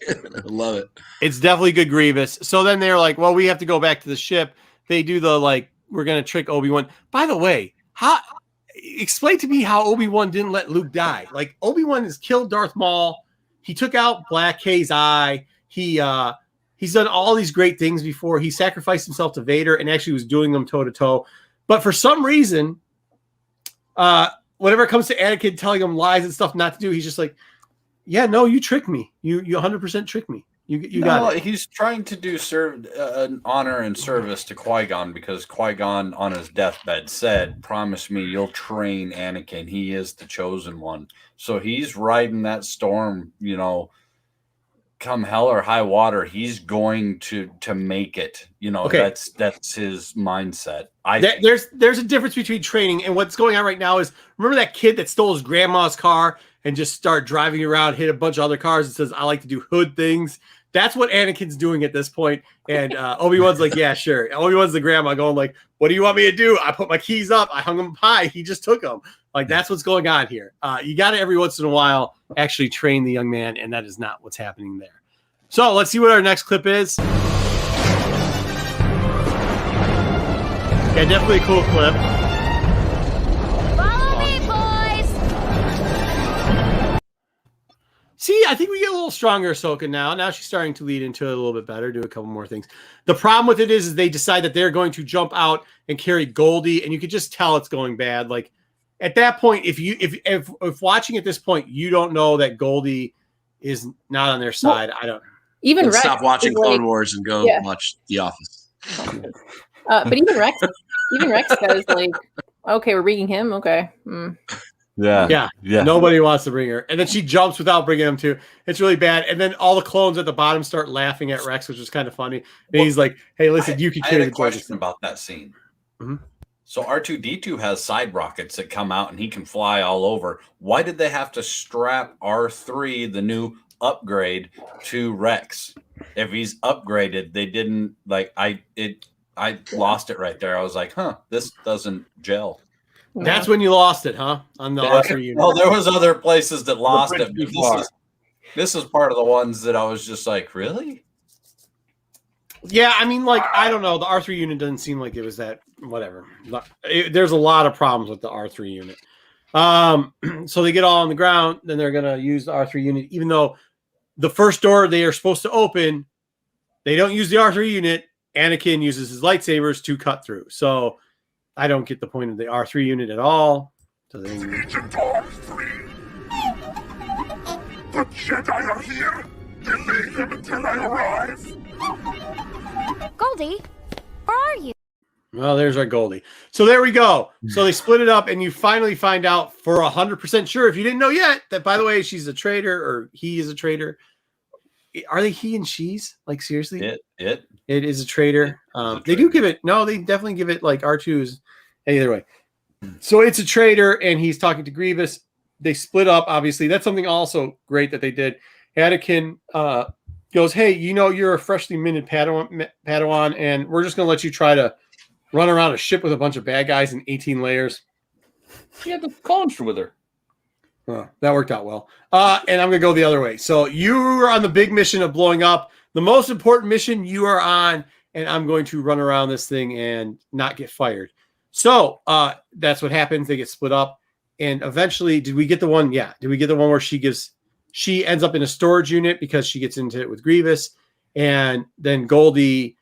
I love it. It's definitely good Grievous. So then they're like, well, we have to go back to the ship. They do the like, we're gonna trick Obi-Wan. By the way, explain to me how Obi-Wan didn't let Luke die. Like, Obi-Wan has killed Darth Maul. He took out Black K's eye. He's done all these great things before. He sacrificed himself to Vader and actually was doing them toe to toe. But for some reason, whenever it comes to Anakin telling him lies and stuff not to do, he's just like, yeah, no, you tricked me. You 100% tricked me. You got it. He's trying to do honor and service to Qui-Gon because Qui-Gon on his deathbed said, promise me you'll train Anakin. He is the chosen one. So he's riding that storm, come hell or high water, he's going to make it. Okay. That's his mindset. There's a difference between training and what's going on right now is, remember that kid that stole his grandma's car and just started driving around, hit a bunch of other cars and says, I like to do hood things. That's what Anakin's doing at this point. And Obi-Wan's like, yeah, sure. Obi-Wan's the grandma going like, what do you want me to do? I put my keys up. I hung them high. He just took them. Like, that's what's going on here. You got to every once in a while actually train the young man, and that is not what's happening there. So let's see what our next clip is. Yeah, definitely a cool clip. Follow me, boys! See, I think we get a little stronger Ahsoka now. Now she's starting to lead into it a little bit better, do a couple more things. The problem with it is they decide that they're going to jump out and carry Goldie, and you could just tell it's going bad. Like, at that point, if watching at this point, you don't know that Goldie is not on their side. I don't. Even Rex stop watching Clone Wars and go watch The Office. But even Rex says like, okay, we're bringing him. Okay. Yeah. Nobody wants to bring her, and then she jumps without bringing him to. It's really bad. And then all the clones at the bottom start laughing at Rex, which is kind of funny. And he's like, "Hey, listen, you can carry the question about that scene." Mm-hmm. So R2-D2 has side rockets that come out, and he can fly all over. Why did they have to strap R3, the new upgrade, to Rex? If he's upgraded, they didn't like. I lost it right there. I was like, this doesn't gel. That's when you lost it, huh? On the R3 unit. Well, there was other places that lost it. This is part of the ones that I was just like, really? Yeah, I mean, like, I don't know. The R3 unit doesn't seem like it was that, whatever. There's a lot of problems with the R3 unit. So they get all on the ground, then they're going to use the R3 unit, even though the first door they are supposed to open, they don't use the R3 unit. Anakin uses his lightsabers to cut through. So I don't get the point of the R3 unit at all. Agent R3. The Jedi are here. Delay them until I arrive. Goldie, where are you? Well, there's our Goldie. So there we go. So they split it up, and you finally find out for 100% sure, if you didn't know yet, that, by the way, she's a traitor, or he is a traitor. Are they he and she's? Like, seriously? It is a traitor. They do give it. No, they definitely give it like R2's. Either way. So it's a traitor, and he's talking to Grievous. They split up, obviously. That's something also great that they did. Anakin goes, hey, you're a freshly minted Padawan, and we're just going to let you try to run around a ship with a bunch of bad guys in 18 layers. She had the clones with her. That worked out well. And I'm going to go the other way. So you are on the big mission of blowing up. The most important mission you are on, and I'm going to run around this thing and not get fired. So that's what happens. They get split up. And eventually, did we get the one? Yeah. Did we get the one where she ends up in a storage unit because she gets into it with Grievous, and then Goldie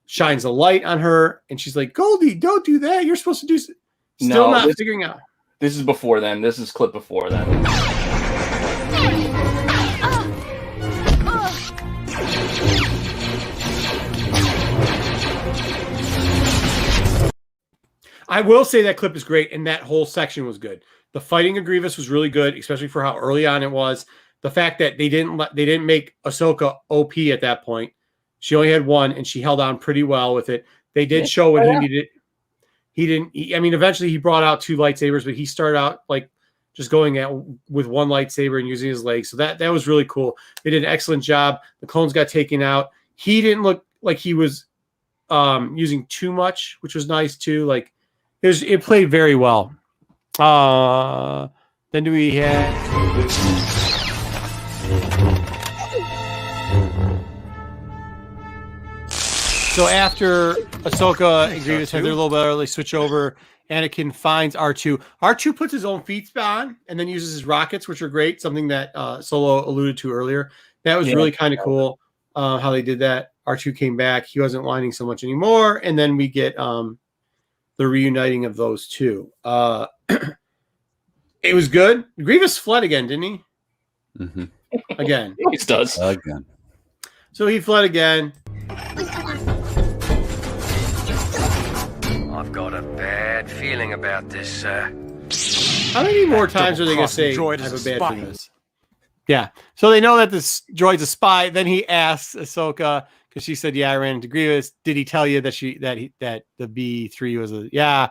shines a light on her, and she's like, Goldie, don't do that. You're supposed to do still not figuring out. This is before then. This is clip before then. I will say that clip is great, and that whole section was good. The fighting of Grievous was really good, especially for how early on it was. The fact that they didn't make Ahsoka OP at that point. She only had one, and she held on pretty well with it. They did show when he needed it. Eventually he brought out two lightsabers, but he started out like just going at with one lightsaber and using his legs. So that was really cool. They did an excellent job. The clones got taken out. He didn't look like he was using too much, which was nice too. Like it played very well. Then do we have so after Ahsoka and Grievous have their little battle, they switch over. Anakin finds R2. R2 puts his own feet on and then uses his rockets, which are great. Something that Solo alluded to earlier. That was really kind of cool how they did that. R2 came back. He wasn't whining so much anymore. And then we get the reuniting of those two. It was good. Grievous fled again, didn't he? Mm-hmm. Again. He does. Again. So he fled again. I've got a bad feeling about this, sir. How many more times are they going to say I have a bad feeling this? Yeah. So they know that this droid's a spy. Then he asks Ahsoka, because she said, yeah, I ran into Grievous. Did he tell you that that the B3 was a... Yeah,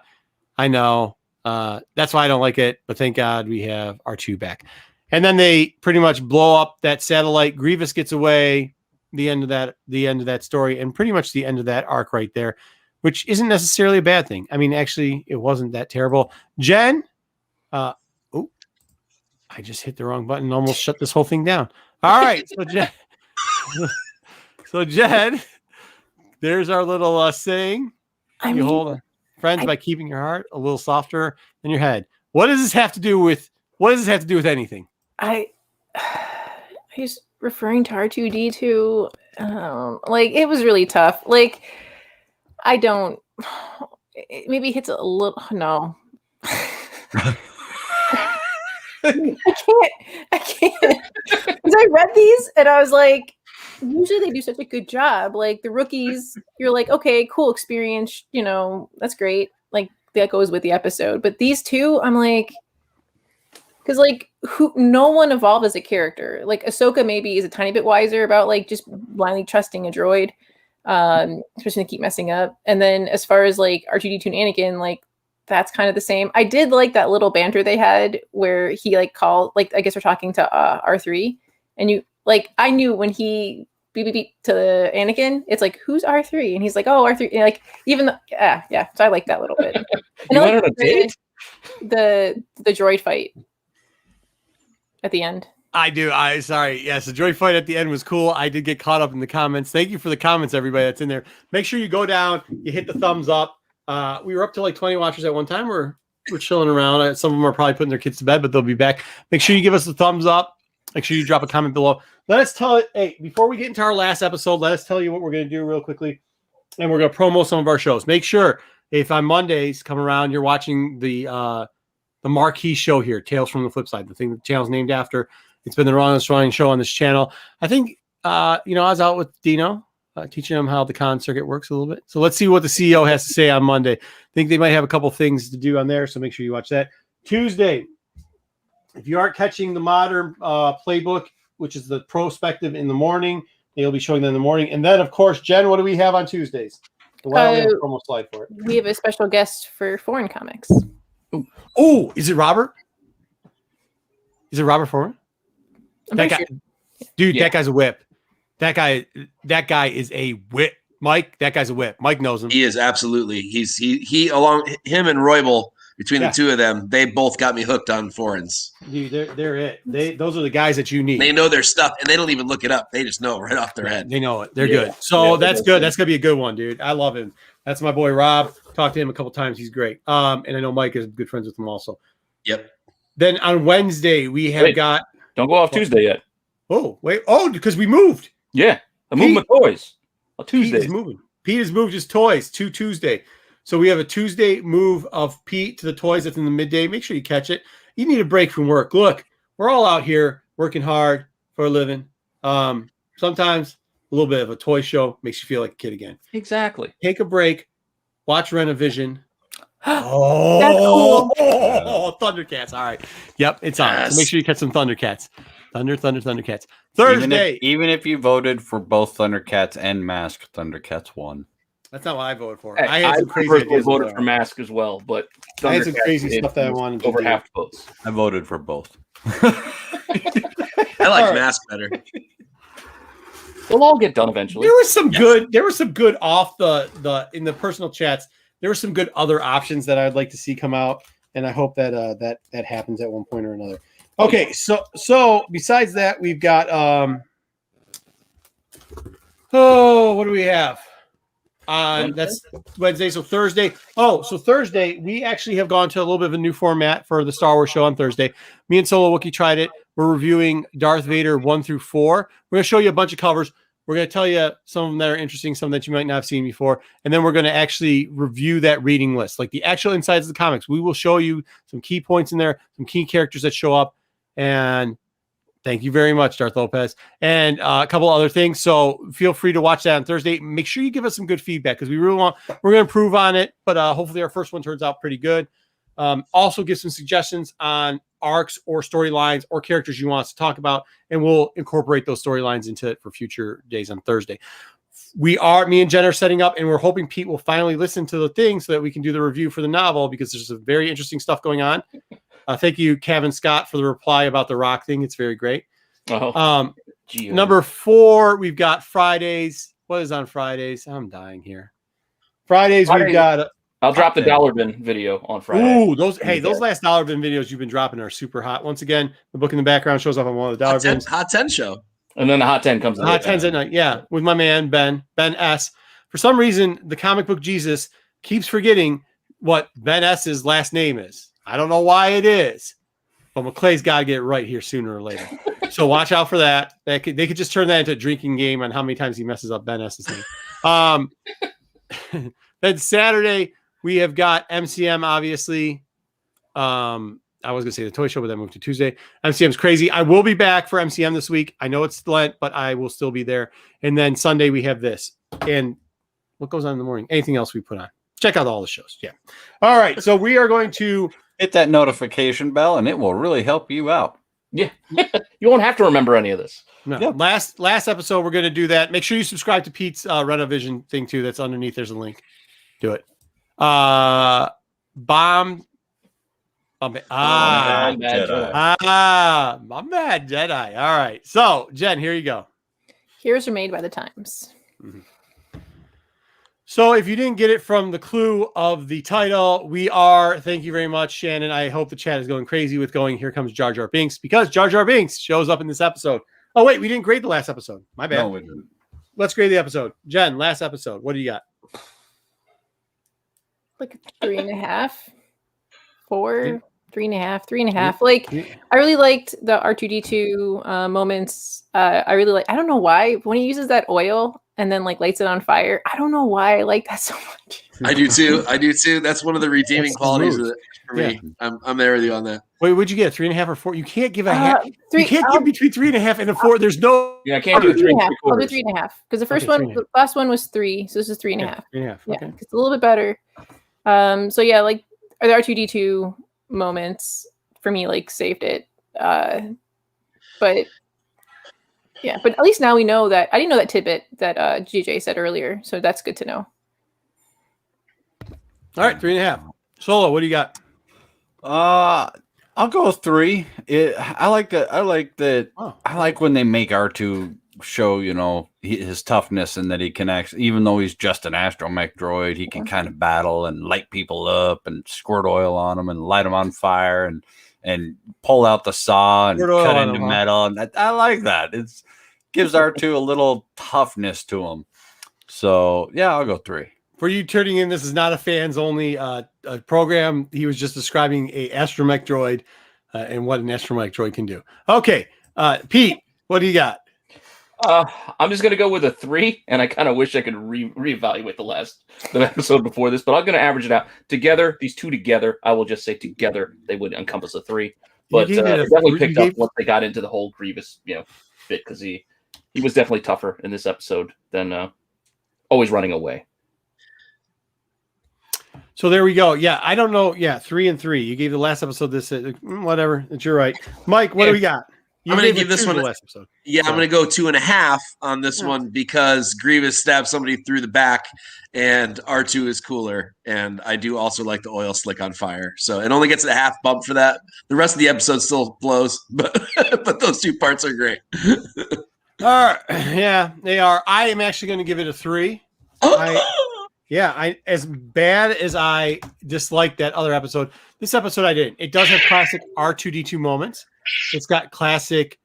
I know. That's why I don't like it. But thank God we have R2 back. And then they pretty much blow up that satellite. Grievous gets away. The end of that story, and pretty much the end of that arc right there, which isn't necessarily a bad thing. I mean, actually, it wasn't that terrible. Jen, I just hit the wrong button and almost shut this whole thing down. All right, so Jen, there's our little saying. You hold friends by keeping your heart a little softer than your head. What does this have to do with anything? I just referring to R2D2, like it was really tough. Like I don't. Maybe it hits a little. No. I can't. Because I read these and I was like, usually they do such a good job. Like the rookies, you're like, okay, cool experience. You know, that's great. Like that goes with the episode. But these two, I'm like, because like no one evolved as a character. Like Ahsoka maybe is a tiny bit wiser about like just blindly trusting a droid, especially to keep messing up. And then as far as like R2D2 and Anakin, like that's kind of the same. I did like that little banter they had where he like called, like I guess we're talking to R3, and you like I knew when he beep to Anakin, it's like who's R3, and he's like oh R3, and like even the, yeah. So I like that little bit. And you went on a date? The droid fight at the end. I do. Sorry. Yes, the droid fight at the end was cool. I did get caught up in the comments. Thank you for the comments, everybody that's in there. Make sure you go down, you hit the thumbs up. We were up to like 20 watchers at one time. We're chilling around. Some of them are probably putting their kids to bed, but they'll be back. Make sure you give us the thumbs up. Make sure you drop a comment below. Let us tell it. Hey, before we get into our last episode, let us tell you what we're going to do real quickly. And we're going to promo some of our shows. Make sure if on Mondays come around, you're watching the marquee show here, Tales from the Flip Side, the thing the channel's named after. It's been the longest running show on this channel. I think, I was out with Dino, teaching him how the con circuit works a little bit. So let's see what the CEO has to say on Monday. I think they might have a couple things to do on there, so make sure you watch that. Tuesday, if you aren't catching the modern playbook, which is the prospective in the morning, they'll be showing that in the morning. And then, of course, Jen, what do we have on Tuesdays? The promo slide for it. We have a special guest for foreign comics. Oh, is it Robert? Is it Robert Foreman? That guy, sure. Dude, yeah. That guy's a whip. That guy is a whip. Mike, that guy's a whip. Mike knows him. He is absolutely. He along him and Roybal, between the two of them, they both got me hooked on foreigns. Dude, they're it. Those are the guys that you need. They know their stuff, and they don't even look it up. They just know it right off their head. They know it. They're good. So that's good. That's gonna be a good one, dude. I love him. That's my boy Rob. Talked to him a couple times. He's great. And I know Mike is good friends with him also. Yep. Then on Wednesday we have got. Don't go off Tuesday yet. Oh wait. Oh, because we moved. Yeah, I moved my toys. On Tuesday. Pete is moving. Pete has moved his toys to Tuesday. So we have a Tuesday move of Pete to the toys that's in the midday. Make sure you catch it. You need a break from work. Look, we're all out here working hard for a living. Sometimes a little bit of a toy show makes you feel like a kid again. Exactly. Take a break. Watch Renovision. That's cool. Thundercats. All right. Yep, it's on. So make sure you catch some Thundercats. Thundercats. Thursday. Even if you voted for both Thundercats and Mask, Thundercats won. That's not what I voted for. Hey, I had some crazy personally ideas. voted for Mask as well, but I had some Thundercat crazy did stuff that I wanted to over do. half the votes. I voted for both. I like Mask better. They'll all get done eventually. There was some good. There was some good off the in the personal chats. There were some good other options that I'd like to see come out, and I hope that that happens at one point or another. Okay, so besides that, we've got what do we have? That's Wednesday. So Thursday. Oh, so Thursday, we actually have gone to a little bit of a new format for the Star Wars show on Thursday. Me and Solo Wookie tried it. We're reviewing Darth Vader 1 through 4. We're going to show you a bunch of covers. We're going to tell you some of them that are interesting, some that you might not have seen before. And then we're going to actually review that reading list, like the actual insides of the comics. We will show you some key points in there, some key characters that show up. And thank you very much, Darth Lopez. And a couple other things. So feel free to watch that on Thursday. Make sure you give us some good feedback because we're going to improve on it. But hopefully our first one turns out pretty good. Also give some suggestions on arcs or storylines or characters you want us to talk about. And we'll incorporate those storylines into it for future days on Thursday. Me and Jen are setting up, and we're hoping Pete will finally listen to the thing so that we can do the review for the novel because there's some very interesting stuff going on. Thank you, Kevin Scott, for the reply about the rock thing. It's very great. Number 4, we've got Fridays. What is on Fridays? I'm dying here. Fridays. We've got. I'll drop the dollar bin video on Friday. Ooh, those last dollar bin videos you've been dropping are super hot. Once again, the book in the background shows up on one of the dollar bins. Hot 10 show. And then the Hot 10 comes. The Hot 10's at night. Yeah, with my man Ben S. For some reason, the comic book Jesus keeps forgetting what Ben S's last name is. I don't know why it is, but McClay's got to get it right here sooner or later. So watch out for that. They could just turn that into a drinking game on how many times he messes up Ben S's name. Then Saturday we have got MCM. Obviously, I was gonna say the toy show, but that moved to Tuesday. MCM's crazy. I will be back for MCM this week. I know it's Lent, but I will still be there. And then Sunday we have this. And what goes on in the morning? Anything else we put on? Check out all the shows. Yeah. All right. So we are going to hit that notification bell, and it will really help you out. Yeah. You won't have to remember any of this. No. Yep. Last episode, we're going to do that. Make sure you subscribe to Pete's Renovision thing too. That's underneath. There's a link. Do it. Bomb Jedi. My Mad Jedi. All right. So, Jen, here you go. Heroes are made by the times. Mm-hmm. So if you didn't get it from the clue of the title, we are, thank you very much, Shannon. I hope the chat is going crazy with going, here comes Jar Jar Binks, because Jar Jar Binks shows up in this episode. Oh, wait, we didn't grade the last episode. My bad. No, we didn't. Let's grade the episode. Jen, last episode. What do you got? Like 3.5, 4, 3.5. Like, I really liked the R2D2 moments. I really like, I don't know why, when he uses that oil and then like lights it on fire, I don't know why I like that so much. I do too. That's one of the redeeming qualities of it for me. I'm there with you on that. Wait, what'd you get? 3.5 or 4? You can't give a half. You can't give between 3.5 and a 4. There's no. Yeah, I can't do 3.5. I'll do 3.5 because the first one, the last one was 3, so this is 3.5. Yeah, okay. It's a little bit better. So yeah, like the R2D2 moments for me like saved it. But yeah, but at least now we know that. I didn't know that tidbit that GJ said earlier, so that's good to know. All right, 3.5. Solo, what do you got? I'll go 3. I like that. I like when they make R2 show, his toughness, and that he can actually, even though he's just an astromech droid, he can kind of battle and light people up and squirt oil on them and light them on fire and pull out the saw and cut into metal. And I like that. It gives R2 a little toughness to him. So yeah, I'll go 3. For you turning in, this is not a fans only program. He was just describing a astromech droid and what an astromech droid can do. Okay, Pete, what do you got? I'm just gonna go with a 3, and I kind of wish I could reevaluate the episode before this, but I'm gonna average it out together. These two together, I will just say together, they would encompass a 3. But it definitely picked up once they got into the whole Grievous, bit, because he was definitely tougher in this episode than always running away. So there we go. Yeah, I don't know. Yeah, 3 and 3. You gave the last episode this. Whatever. It's your right. Mike, what do we got? I'm going to give this one the last episode. Yeah, so. I'm going to go 2.5 on this one because Grievous stabbed somebody through the back, and R2 is cooler. And I do also like the oil slick on fire, so it only gets a half bump for that. The rest of the episode still blows, but those 2 parts are great. All right, yeah, they are. I am actually going to give it a 3. As bad as I disliked that other episode, this episode I didn't. It does have classic R2D2 moments. It's got classic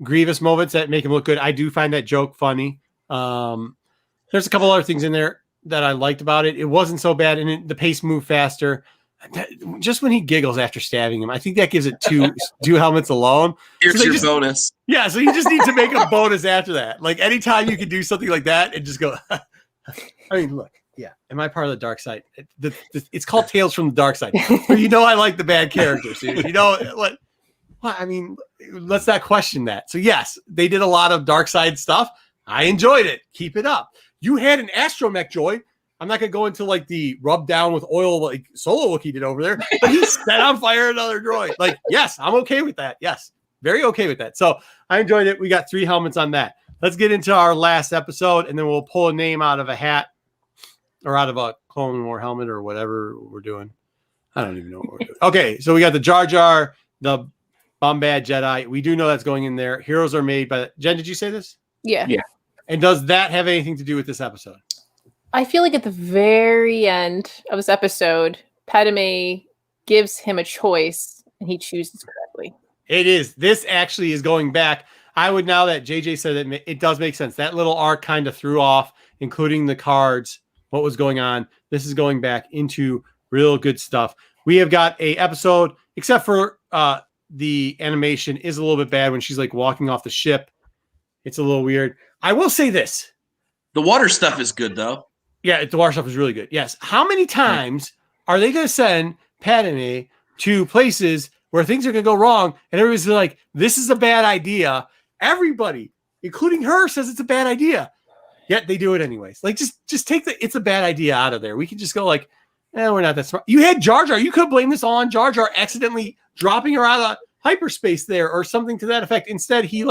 Grievous moments that make him look good. I do find that joke funny. There's a couple other things in there that I liked about it. It wasn't so bad, and the pace moved faster. Just when he giggles after stabbing him, I think that gives it 2 helmets alone. Here's your bonus. Yeah, so you just need to make a bonus after that. Like anytime you can do something like that and just go. I mean, look, yeah. Am I part of the dark side? It's called Tales from the Dark Side. But I like the bad characters. What? I mean, let's not question that. So yes, they did a lot of dark side stuff. I enjoyed it. Keep it up. You had an astromech, Joy. I'm not gonna go into like the rub down with oil like Solo Wookiee did over there, but he set on fire another droid. Like, yes, I'm okay with that. Yes, very okay with that. So I enjoyed it. We got 3 helmets on that. Let's get into our last episode, and then we'll pull a name out of a hat or out of a Clone War helmet or whatever we're doing. I don't even know what we're doing. Okay, so we got the Jar Jar, the Bombad Jedi. We do know that's going in there. Heroes are made by Jen. Did you say this? Yeah. And does that have anything to do with this episode? I feel like at the very end of this episode, Padme gives him a choice, and he chooses correctly. It is. This actually is going back. I would, now that JJ said it does make sense. That little arc kind of threw off, including the cards, what was going on. This is going back into real good stuff. We have got a episode, except for the animation is a little bit bad when she's like walking off the ship. It's a little weird. I will say this. The water stuff is good, though. Yeah, the water stuff is really good. Yes. How many times are they going to send Padme to places where things are going to go wrong and everybody's like, this is a bad idea? Everybody, including her, says it's a bad idea. Yet they do it anyways. Like, just take the it's a bad idea out of there. We can just go like, we're not that smart. You had Jar Jar. You could blame this all on Jar Jar accidentally dropping her out of hyperspace there or something to that effect. Instead, he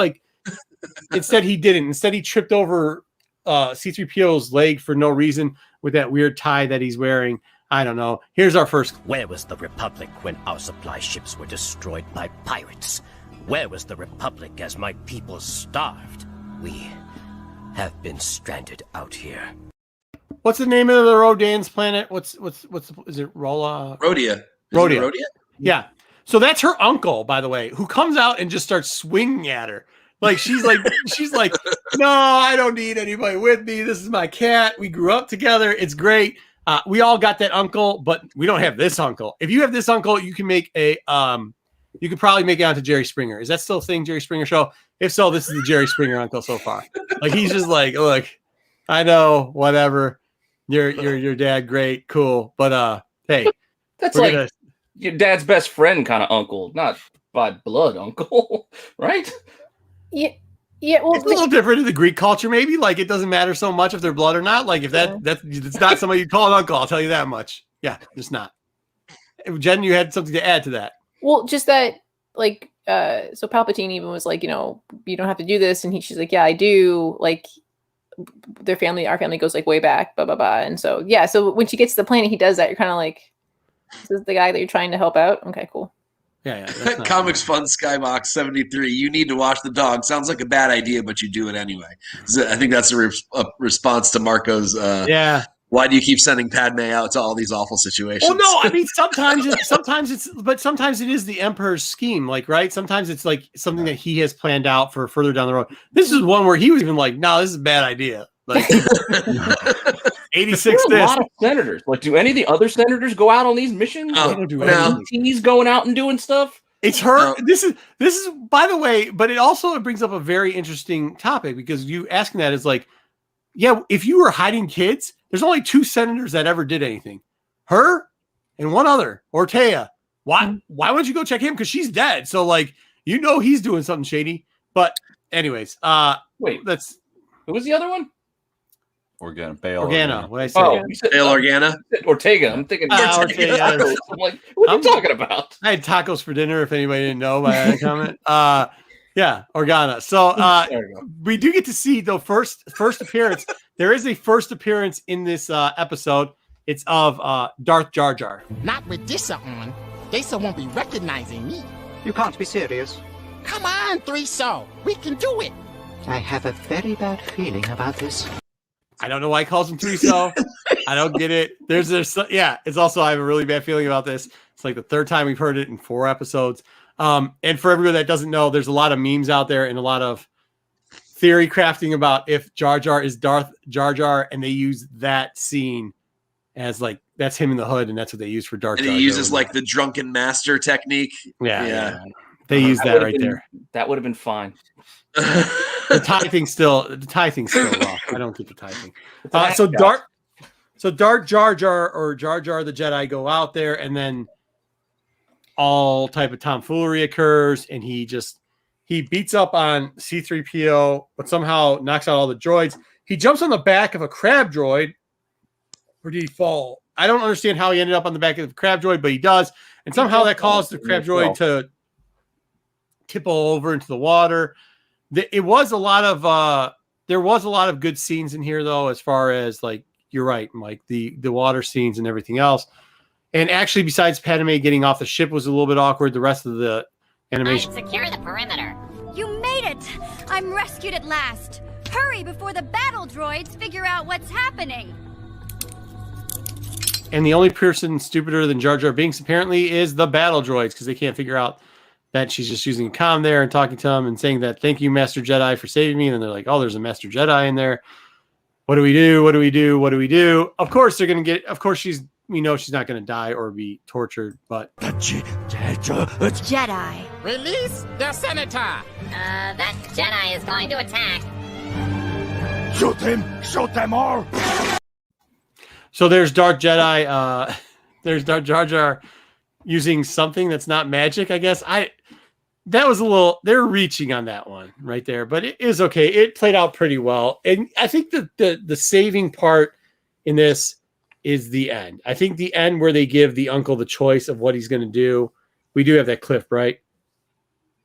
didn't. Instead, he tripped over C-3PO's leg for no reason with that weird tie that he's wearing. I don't know. Here's our first. Where was the Republic when our supply ships were destroyed by pirates? Where was the Republic as my people starved? We have been stranded out here. What's the name of the Rodan's planet? Is it Rolla? Rhodia. Rhodia. Yeah. So that's her uncle, by the way, who comes out and just starts swinging at her. Like she's like, no, I don't need anybody with me. This is my cat. We grew up together. It's great. We all got that uncle, but we don't have this uncle. If you have this uncle, you can make you could probably make it onto Jerry Springer. Is that still a thing, Jerry Springer show? If so, this is the Jerry Springer uncle so far. Like he's just like, look, I know, whatever. Your dad, great, cool, but hey, that's like your dad's best friend kind of uncle, not by blood uncle, right? Yeah. Well, it's a little different in the Greek culture, maybe. Like it doesn't matter so much if they're blood or not. Like if it's not somebody you call an uncle, I'll tell you that much. Yeah, it's not. Jen, you had something to add to that. Well, just that, like, so Palpatine even was like, you don't have to do this, and she's like, yeah, I do. Like, our family goes like way back, blah blah blah, and so yeah. So when she gets to the planet, he does that. You're kind of like, this is the guy that you're trying to help out. Okay, cool. Yeah. Comics Fun Skybox 73. You need to wash the dog. Sounds like a bad idea, but you do it anyway. So I think that's a response to Marco's. Why do you keep sending Padme out to all these awful situations? Well, no, I mean sometimes it is the Emperor's scheme, like right. Sometimes it's like something that he has planned out for further down the road. This is one where he was even like, "No, this is a bad idea." Like 86. There are a lot of senators. Like, do any of the other senators go out on these missions? They don't do anything. He's going out and doing stuff. It's her. This is by the way, but it brings up a very interesting topic because you asking that is like, yeah, if you were hiding kids, there's only 2 senators that ever did anything. Her and one other, Ortega. Why wouldn't you go check him? Because she's dead. So like, he's doing something shady. But anyways, wait, who was the other one? Organa. What I say? Oh, Bail Organa. Ortega. I'm thinking Ortega. I'm like, what are you talking about? I had tacos for dinner. If anybody didn't know by that comment. Yeah, Organa. So we do get to see the first appearance. There is a first appearance in this episode. It's of Darth Jar Jar. Not with this on. They won't be recognizing me. You can't be serious. Come on, Threeso. We can do it. I have a very bad feeling about this. I don't know why he calls him Threeso. I don't get it. It's also, I have a really bad feeling about this. It's like the third time we've heard it in 4 episodes. And for everyone that doesn't know, there's a lot of memes out there and a lot of theory crafting about if Jar Jar is Darth Jar Jar, and they use that scene as like that's him in the hood, and that's what they use for Darth Jar Jar. And he uses like the drunken master technique. Yeah. They use that right there. That would have been fine. The tie thing's still rough. I don't get the tie thing. So Darth Jar Jar or Jar Jar the Jedi go out there, and then all type of tomfoolery occurs, and he beats up on C-3PO, but somehow knocks out all the droids. He jumps on the back of a crab droid. Or did he fall? I don't understand how he ended up on the back of the crab droid, but he does. And somehow that caused the crab droid to tipple over into the water. There was a lot of good scenes in here, though, as far as like, you're right, Mike, the water scenes and everything else. And actually, besides Padme getting off the ship was a little bit awkward. The rest of the animation. Secure the perimeter. You made it! I'm rescued at last. Hurry before the battle droids figure out what's happening. And the only person stupider than Jar Jar Binks apparently is the battle droids, because they can't figure out that she's just using a comm there and talking to them and saying that, thank you, Master Jedi, for saving me. And then they're like, oh, there's a Master Jedi in there. What do we do? What do we do? What do we do? Of course, they're going to get, of course, she's not going to die or be tortured, but. Jedi. Release the senator. That Jedi is going to attack. Shoot him! Shoot them all! So there's Darth Jedi. There's Darth Jar Jar using something that's not magic, I guess. That was a little, they're reaching on that one right there, but it is okay. It played out pretty well. And I think the saving part in this is the end. I think the end where they give the uncle the choice of what he's going to do. We do have that clip, right?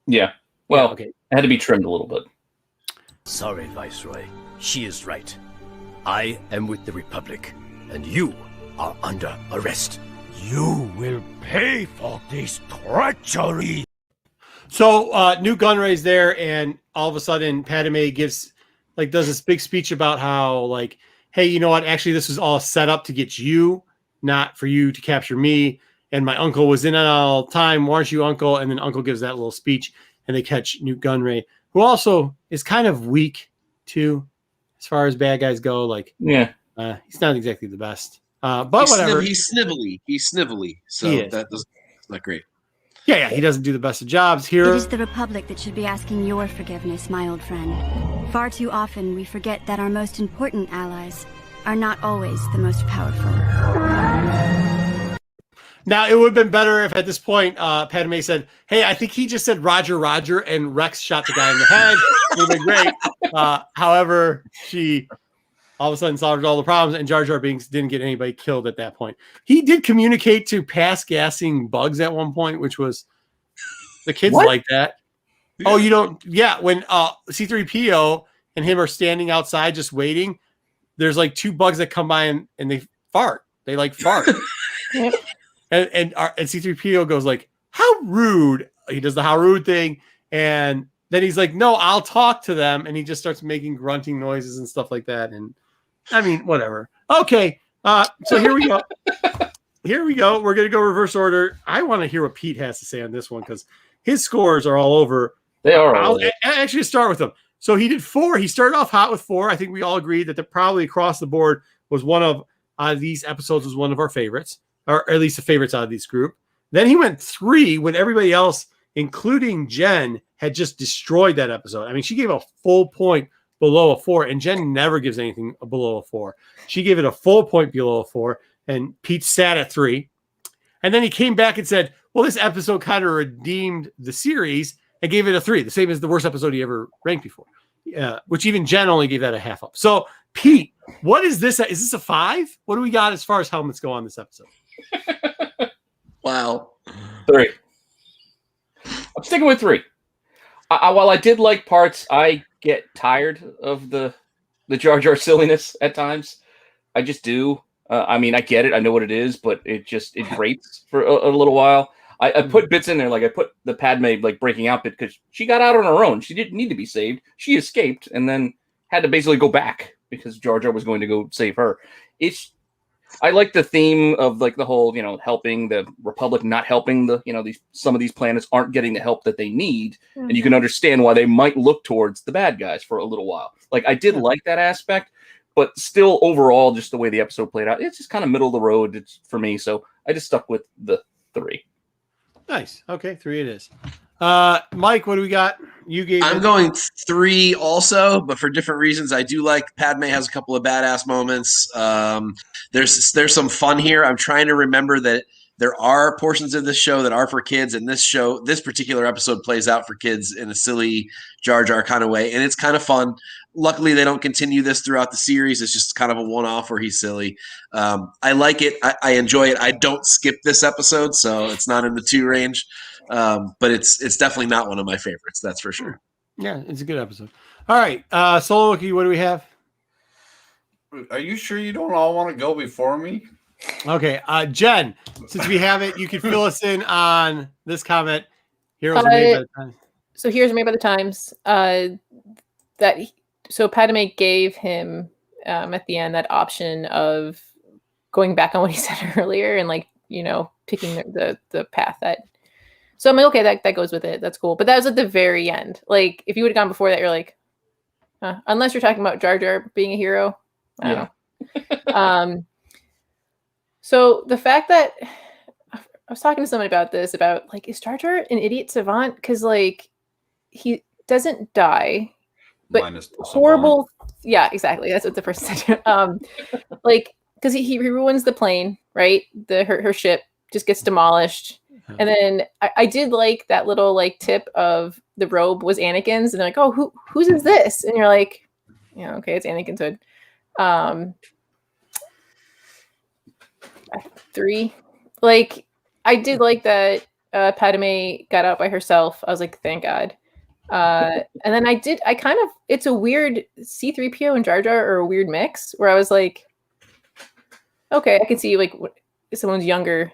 Yeah. Well, yeah, okay. It had to be trimmed a little bit. Sorry, Viceroy. She is right. I am with the Republic, and you are under arrest. You will pay for this treachery. So Newt Gunray's there, and all of a sudden Padme does this big speech about how, like, hey, you know what? Actually, this was all set up to get you, not for you to capture me. And my uncle was in it all the time. Weren't you, Uncle? And then Uncle gives that little speech, and they catch Newt Gunray, who also is kind of weak too, as far as bad guys go. Like, yeah, he's not exactly the best. But whatever. He's snivelly. So that's not great. Yeah, he doesn't do the best of jobs here. It is the Republic that should be asking your forgiveness, my old friend. Far too often we forget that our most important allies are not always the most powerful. Now, it would have been better if at this point Padme said, hey, I think he just said Roger, Roger, and Rex shot the guy in the head. It would have been great. However, she all of a sudden solved all the problems, and Jar Jar Binks didn't get anybody killed at that point. He did communicate to pass gassing bugs at one point, which was the kids like that. Yeah. Oh, you don't? Yeah, when C-3PO and him are standing outside just waiting, there's like 2 bugs that come by and they fart. They like fart. And C-3PO goes like, how rude. He does the how rude thing. And then he's like, no, I'll talk to them. And he just starts making grunting noises and stuff like that. And I mean, whatever. Okay. So here we go. Here we go. We're going to go reverse order. I want to hear what Pete has to say on this one, because his scores are all over. They are. I'll actually start with him. So he did 4. He started off hot with 4. I think we all agreed that probably across the board was one of these episodes was one of our favorites, or at least the favorites out of this group. Then he went 3 when everybody else, including Jen, had just destroyed that episode. I mean, she gave a full point below a 4, and Jen never gives anything below a 4. She gave it a full point below a 4, and Pete sat at 3. And then he came back and said, well, this episode kind of redeemed the series, and gave it a 3, the same as the worst episode he ever ranked before, which even Jen only gave that a half up. So, Pete, what is this? Is this a 5? What do we got as far as helmets go on this episode? Wow. 3. I'm sticking with 3. While I did like parts, I get tired of the Jar Jar silliness at times. I just do. I mean, I get it. I know what it is, but it grates for a little while. I put bits in there, like I put the Padme like breaking out bit because she got out on her own. She didn't need to be saved. She escaped and then had to basically go back because Jar Jar was going to go save her. I like the theme of like the whole, helping the Republic, not helping some of these planets aren't getting the help that they need, and you can understand why they might look towards the bad guys for a little while. Like I did like that aspect, but still overall, just the way the episode played out, it's just kind of middle of the road for me. So I just stuck with the 3. Nice. Okay, 3 it is. Mike, what do we got? I'm going 3 also, but for different reasons. I do like Padme has a couple of badass moments. There's some fun here. I'm trying to remember that there are portions of this show that are for kids, and this particular episode plays out for kids in a silly Jar Jar kind of way, and it's kind of fun. Luckily, they don't continue this throughout the series. It's just kind of a one-off where he's silly. I like it. I enjoy it. I don't skip this episode, so it's not in the 2 range. But it's definitely not one of my favorites. That's for sure. Yeah, it's a good episode. All right, Solo Wookie, what do we have? Are you sure you don't all want to go before me? Okay, Jen, since we have it, you can fill us in on this comment. Heroes are made by the Times. So Heroes are made by the Times. So Padme gave him at the end that option of going back on what he said earlier and picking the path that. So I'm like, okay, that goes with it. That's cool. But that was at the very end. Like if you would have gone before that, you're like, unless you're talking about Jar Jar being a hero. I don't know. So the fact that I was talking to someone about this, about is Jar Jar an idiot savant? Because he doesn't die, but horrible. Savant. Yeah, exactly. That's what the person said. Because he ruins the plane, right? Her ship just gets demolished. And then I did like that little tip of the robe was Anakin's, and they're like, oh, whose is this? And you're like, okay, it's Anakin's hood. 3. I did like that Padme got out by herself. I was like, thank God. And then it's a weird C-3PO and Jar Jar are a weird mix where I was like, okay, I can see if someone's younger.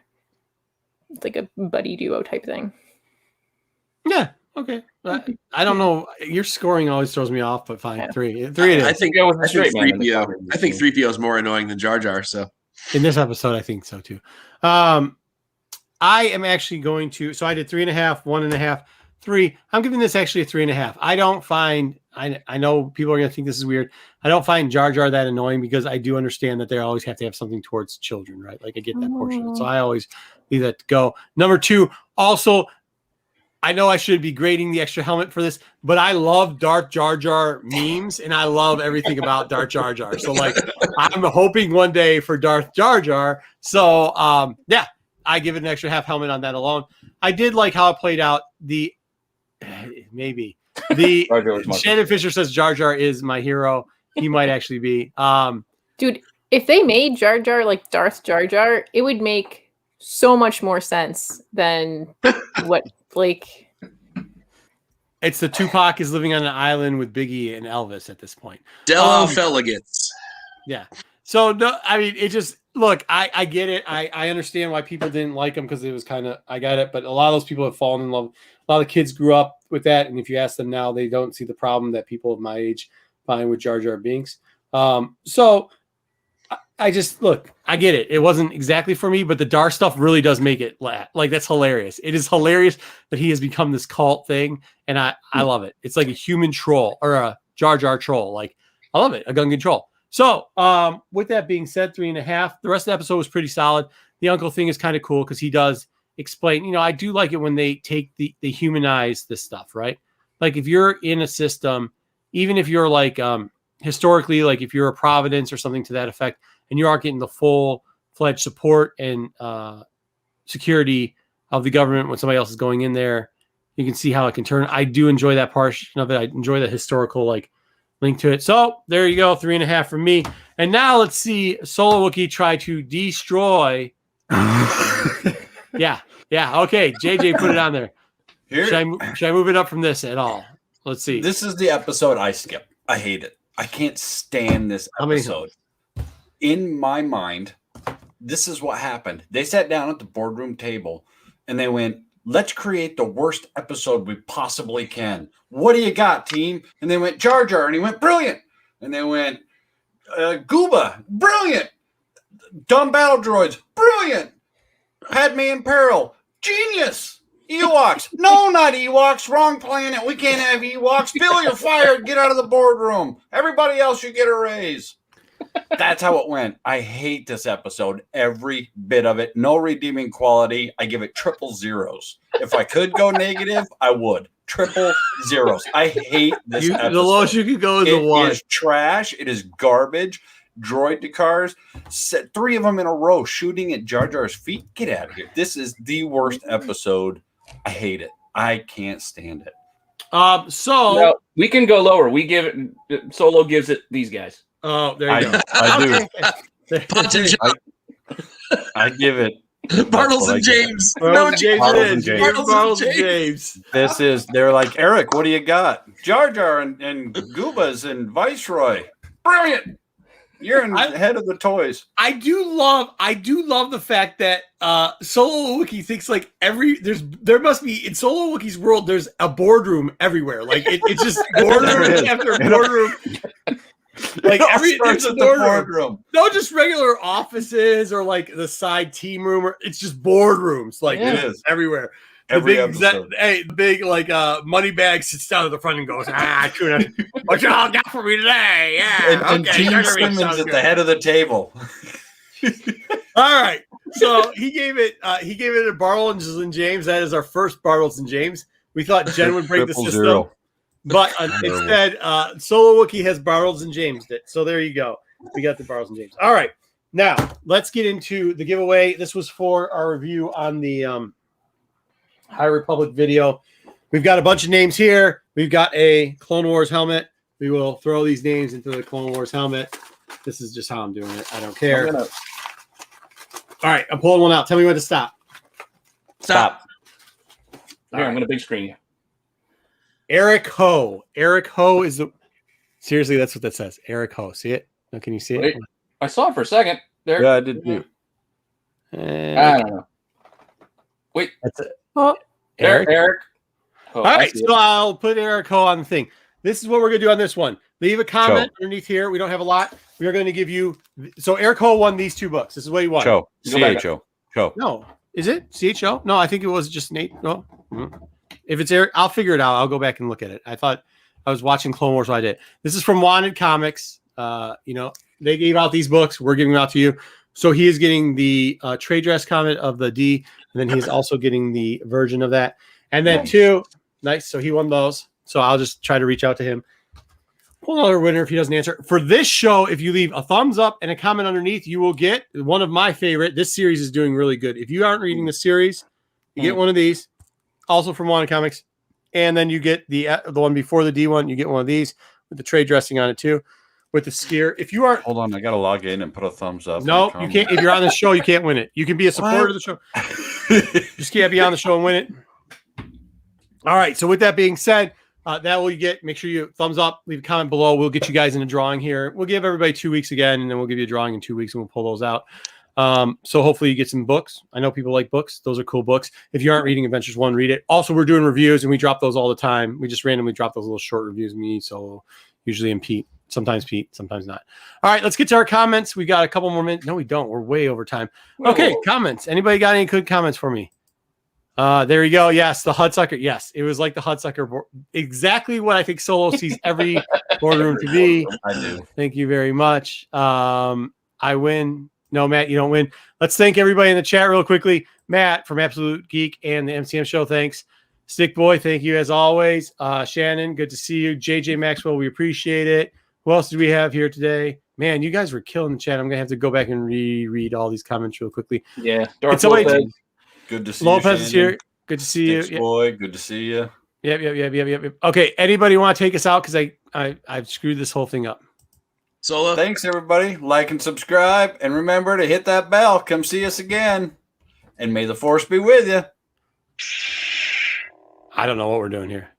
It's like a buddy duo type thing. Yeah. Okay. I don't know. Your scoring always throws me off, but fine. 3 it is. I think 3PO is more annoying than Jar Jar. So in this episode, I think so too. I am actually going to. So I did 3.5, 1.5, 3. I'm giving this actually a 3.5. I don't find. I know people are going to think this is weird. I don't find Jar Jar that annoying because I do understand that they always have to have something towards children, right? I get that portion of it. So I always leave that to go. Number 2, also, I know I should be grading the extra helmet for this, but I love Darth Jar Jar memes, and I love everything about Darth Jar Jar. So I'm hoping one day for Darth Jar Jar. So I give it an extra half helmet on that alone. I did like how it played out. Shannon Fisher says Jar Jar is my hero. He might actually be. Dude, if they made Jar Jar like Darth Jar Jar, it would make so much more sense than what It's the Tupac is living on an island with Biggie and Elvis at this point. Dello Felligets. Yeah. So no, I mean, it just look. I get it. I understand why people didn't like him because it was kind of. I got it, but a lot of those people have fallen in love. A lot of kids grew up with that, and if you ask them now, they don't see the problem that people of my age find with Jar Jar Binks. So I just look. I get it. It wasn't exactly for me, but the Dar stuff really does make it laugh. That's hilarious. It is hilarious that he has become this cult thing, and I love it. It's like a human troll or a Jar Jar troll. I love it. A Gungan troll. So with that being said, 3.5. The rest of the episode was pretty solid. The uncle thing is kind of cool because he does explain. I do like it when they they humanize this stuff, right? If you're in a system, even if you're historically, if you're a Providence or something to that effect, and you aren't getting the full-fledged support and security of the government when somebody else is going in there, you can see how it can turn. I do enjoy that portion of it. I enjoy the historical link to it. So there you go, 3.5 from me. And now let's see Solo Wookie try to destroy. Yeah. Okay. JJ put it on there. Should I move it up from this at all? Let's see. This is the episode I skip. I hate it. I can't stand this episode. In my mind, this is what happened. They sat down at the boardroom table and they went, let's create the worst episode we possibly can. What do you got, team? And they went, Jar Jar. And he went, brilliant. And they went, Gooba, brilliant. Dumb battle droids, brilliant. Padme in peril, genius. Ewoks, no, not Ewoks. Wrong planet. We can't have Ewoks. Bill, you're fired. Get out of the boardroom. Everybody else should get a raise. That's how it went. I hate this episode. Every bit of it. No redeeming quality. I give it triple zeros. If I could go negative, I would. Triple zeros. I hate this episode. The lowest you could go is a 1. It is trash. It is garbage. Droid to cars. 3 of them in a row shooting at Jar Jar's feet. Get out of here. This is the worst episode. I hate it. I can't stand it. So now, we can go lower. We give it. Solo gives it these guys. Oh, there you go. I do. I give it. Bartles and James. Bartles and James. This is. They're like, Eric, what do you got? Jar Jar and Goobas and Viceroy. Brilliant. You're in the head of the toys. I do love the fact that Solo Wookiee thinks like there must be in Solo Wookiee's world there's a boardroom everywhere. Like it's just boardroom after boardroom. Like there's a boardroom. No, just regular offices or like the side team room or it's just boardrooms like it is everywhere. Every episode. The big like money bag sits down at the front and goes, Tuna, what y'all got for me today? Yeah, and Gene Simmons at the head of the table. All right, so he gave it a Bartles and James. That is our first Bartles and James. We thought Jen would break the system, 0. but instead, Solo Wookiee has Bartles and James. So there you go. We got the Bartles and James. All right, now let's get into the giveaway. This was for our review on the High Republic video. We've got a bunch of names here. We've got a Clone Wars helmet. We will throw these names into the Clone Wars helmet. This is just how I'm doing it. I don't care. All right, I'm pulling one out. Tell me when to stop. Stop. Here, I'm going to big screen you. Eric Ho. Eric Ho is the... Seriously, that's what that says. Eric Ho. See it? Oh, can you see it? I saw it for a second. There. Yeah, I did too. I don't know. Wait. That's it. Eric. All right, so I'll put Eric Ho on the thing. This is what we're going to do on this one. Leave a comment underneath here. We don't have a lot. We are going to give you... So Eric Ho won these 2 books. This is what he won. CHO. No. Is it? CHO? No, I think it was just Nate. No. If it's Eric, I'll figure it out. I'll go back and look at it. I thought I was watching Clone Wars while I did. This is from Wanted Comics. They gave out these books. We're giving them out to you. So he is getting the trade dress comment of the D, and then he's also getting the version of that. And then 2, nice. So he won those. So I'll just try to reach out to him. Pull another winner if he doesn't answer. For this show, if you leave a thumbs up and a comment underneath, you will get one of my favorite. This series is doing really good. If you aren't reading the series, you get one of these, also from Wanted Comics. And then you get the one before the D one. You get one of these with the trade dressing on it too, with the skier. If you aren't, hold on, I got to log in and put a thumbs up. No, you can't. If you're on the show, you can't win it. You can be a supporter of the show. Just can't be on the show and win it. All right. So with that being said, that will you get. Make sure you thumbs up, leave a comment below. We'll get you guys in a drawing here. We'll give everybody 2 weeks again, and then we'll give you a drawing in 2 weeks, and we'll pull those out. So hopefully you get some books. I know people like books. Those are cool books. If you aren't reading Adventures 1, read it. Also, we're doing reviews, and we drop those all the time. We just randomly drop those little short reviews. Me, so usually in Pete, sometimes not. All right, let's get to our comments. We got a couple more minutes. No, we don't. We're way over time. Okay, comments. Anybody got any good comments for me? There you go. Yes, the Hudsucker. Yes, it was like the Hudsucker board. Exactly what I think Solo sees every boardroom to be. I do. Thank you very much. I win. No, Matt, you don't win. Let's thank everybody in the chat real quickly. Matt from Absolute Geek and the MCM Show, thanks. Stick Boy, thank you as always. Shannon, good to see you. JJ Maxwell, we appreciate it. Who else do we have here today? Man, you guys were killing the chat. I'm going to have to go back and reread all these comments real quickly. Yeah. Darth Lopez. Good to see Lopez you, is here. Good to see Sticks you. Boy, good to see you. Yep. Okay, anybody want to take us out? Because I've screwed this whole thing up. Solo. Thanks, everybody. Like and subscribe. And remember to hit that bell. Come see us again. And may the force be with you. I don't know what we're doing here.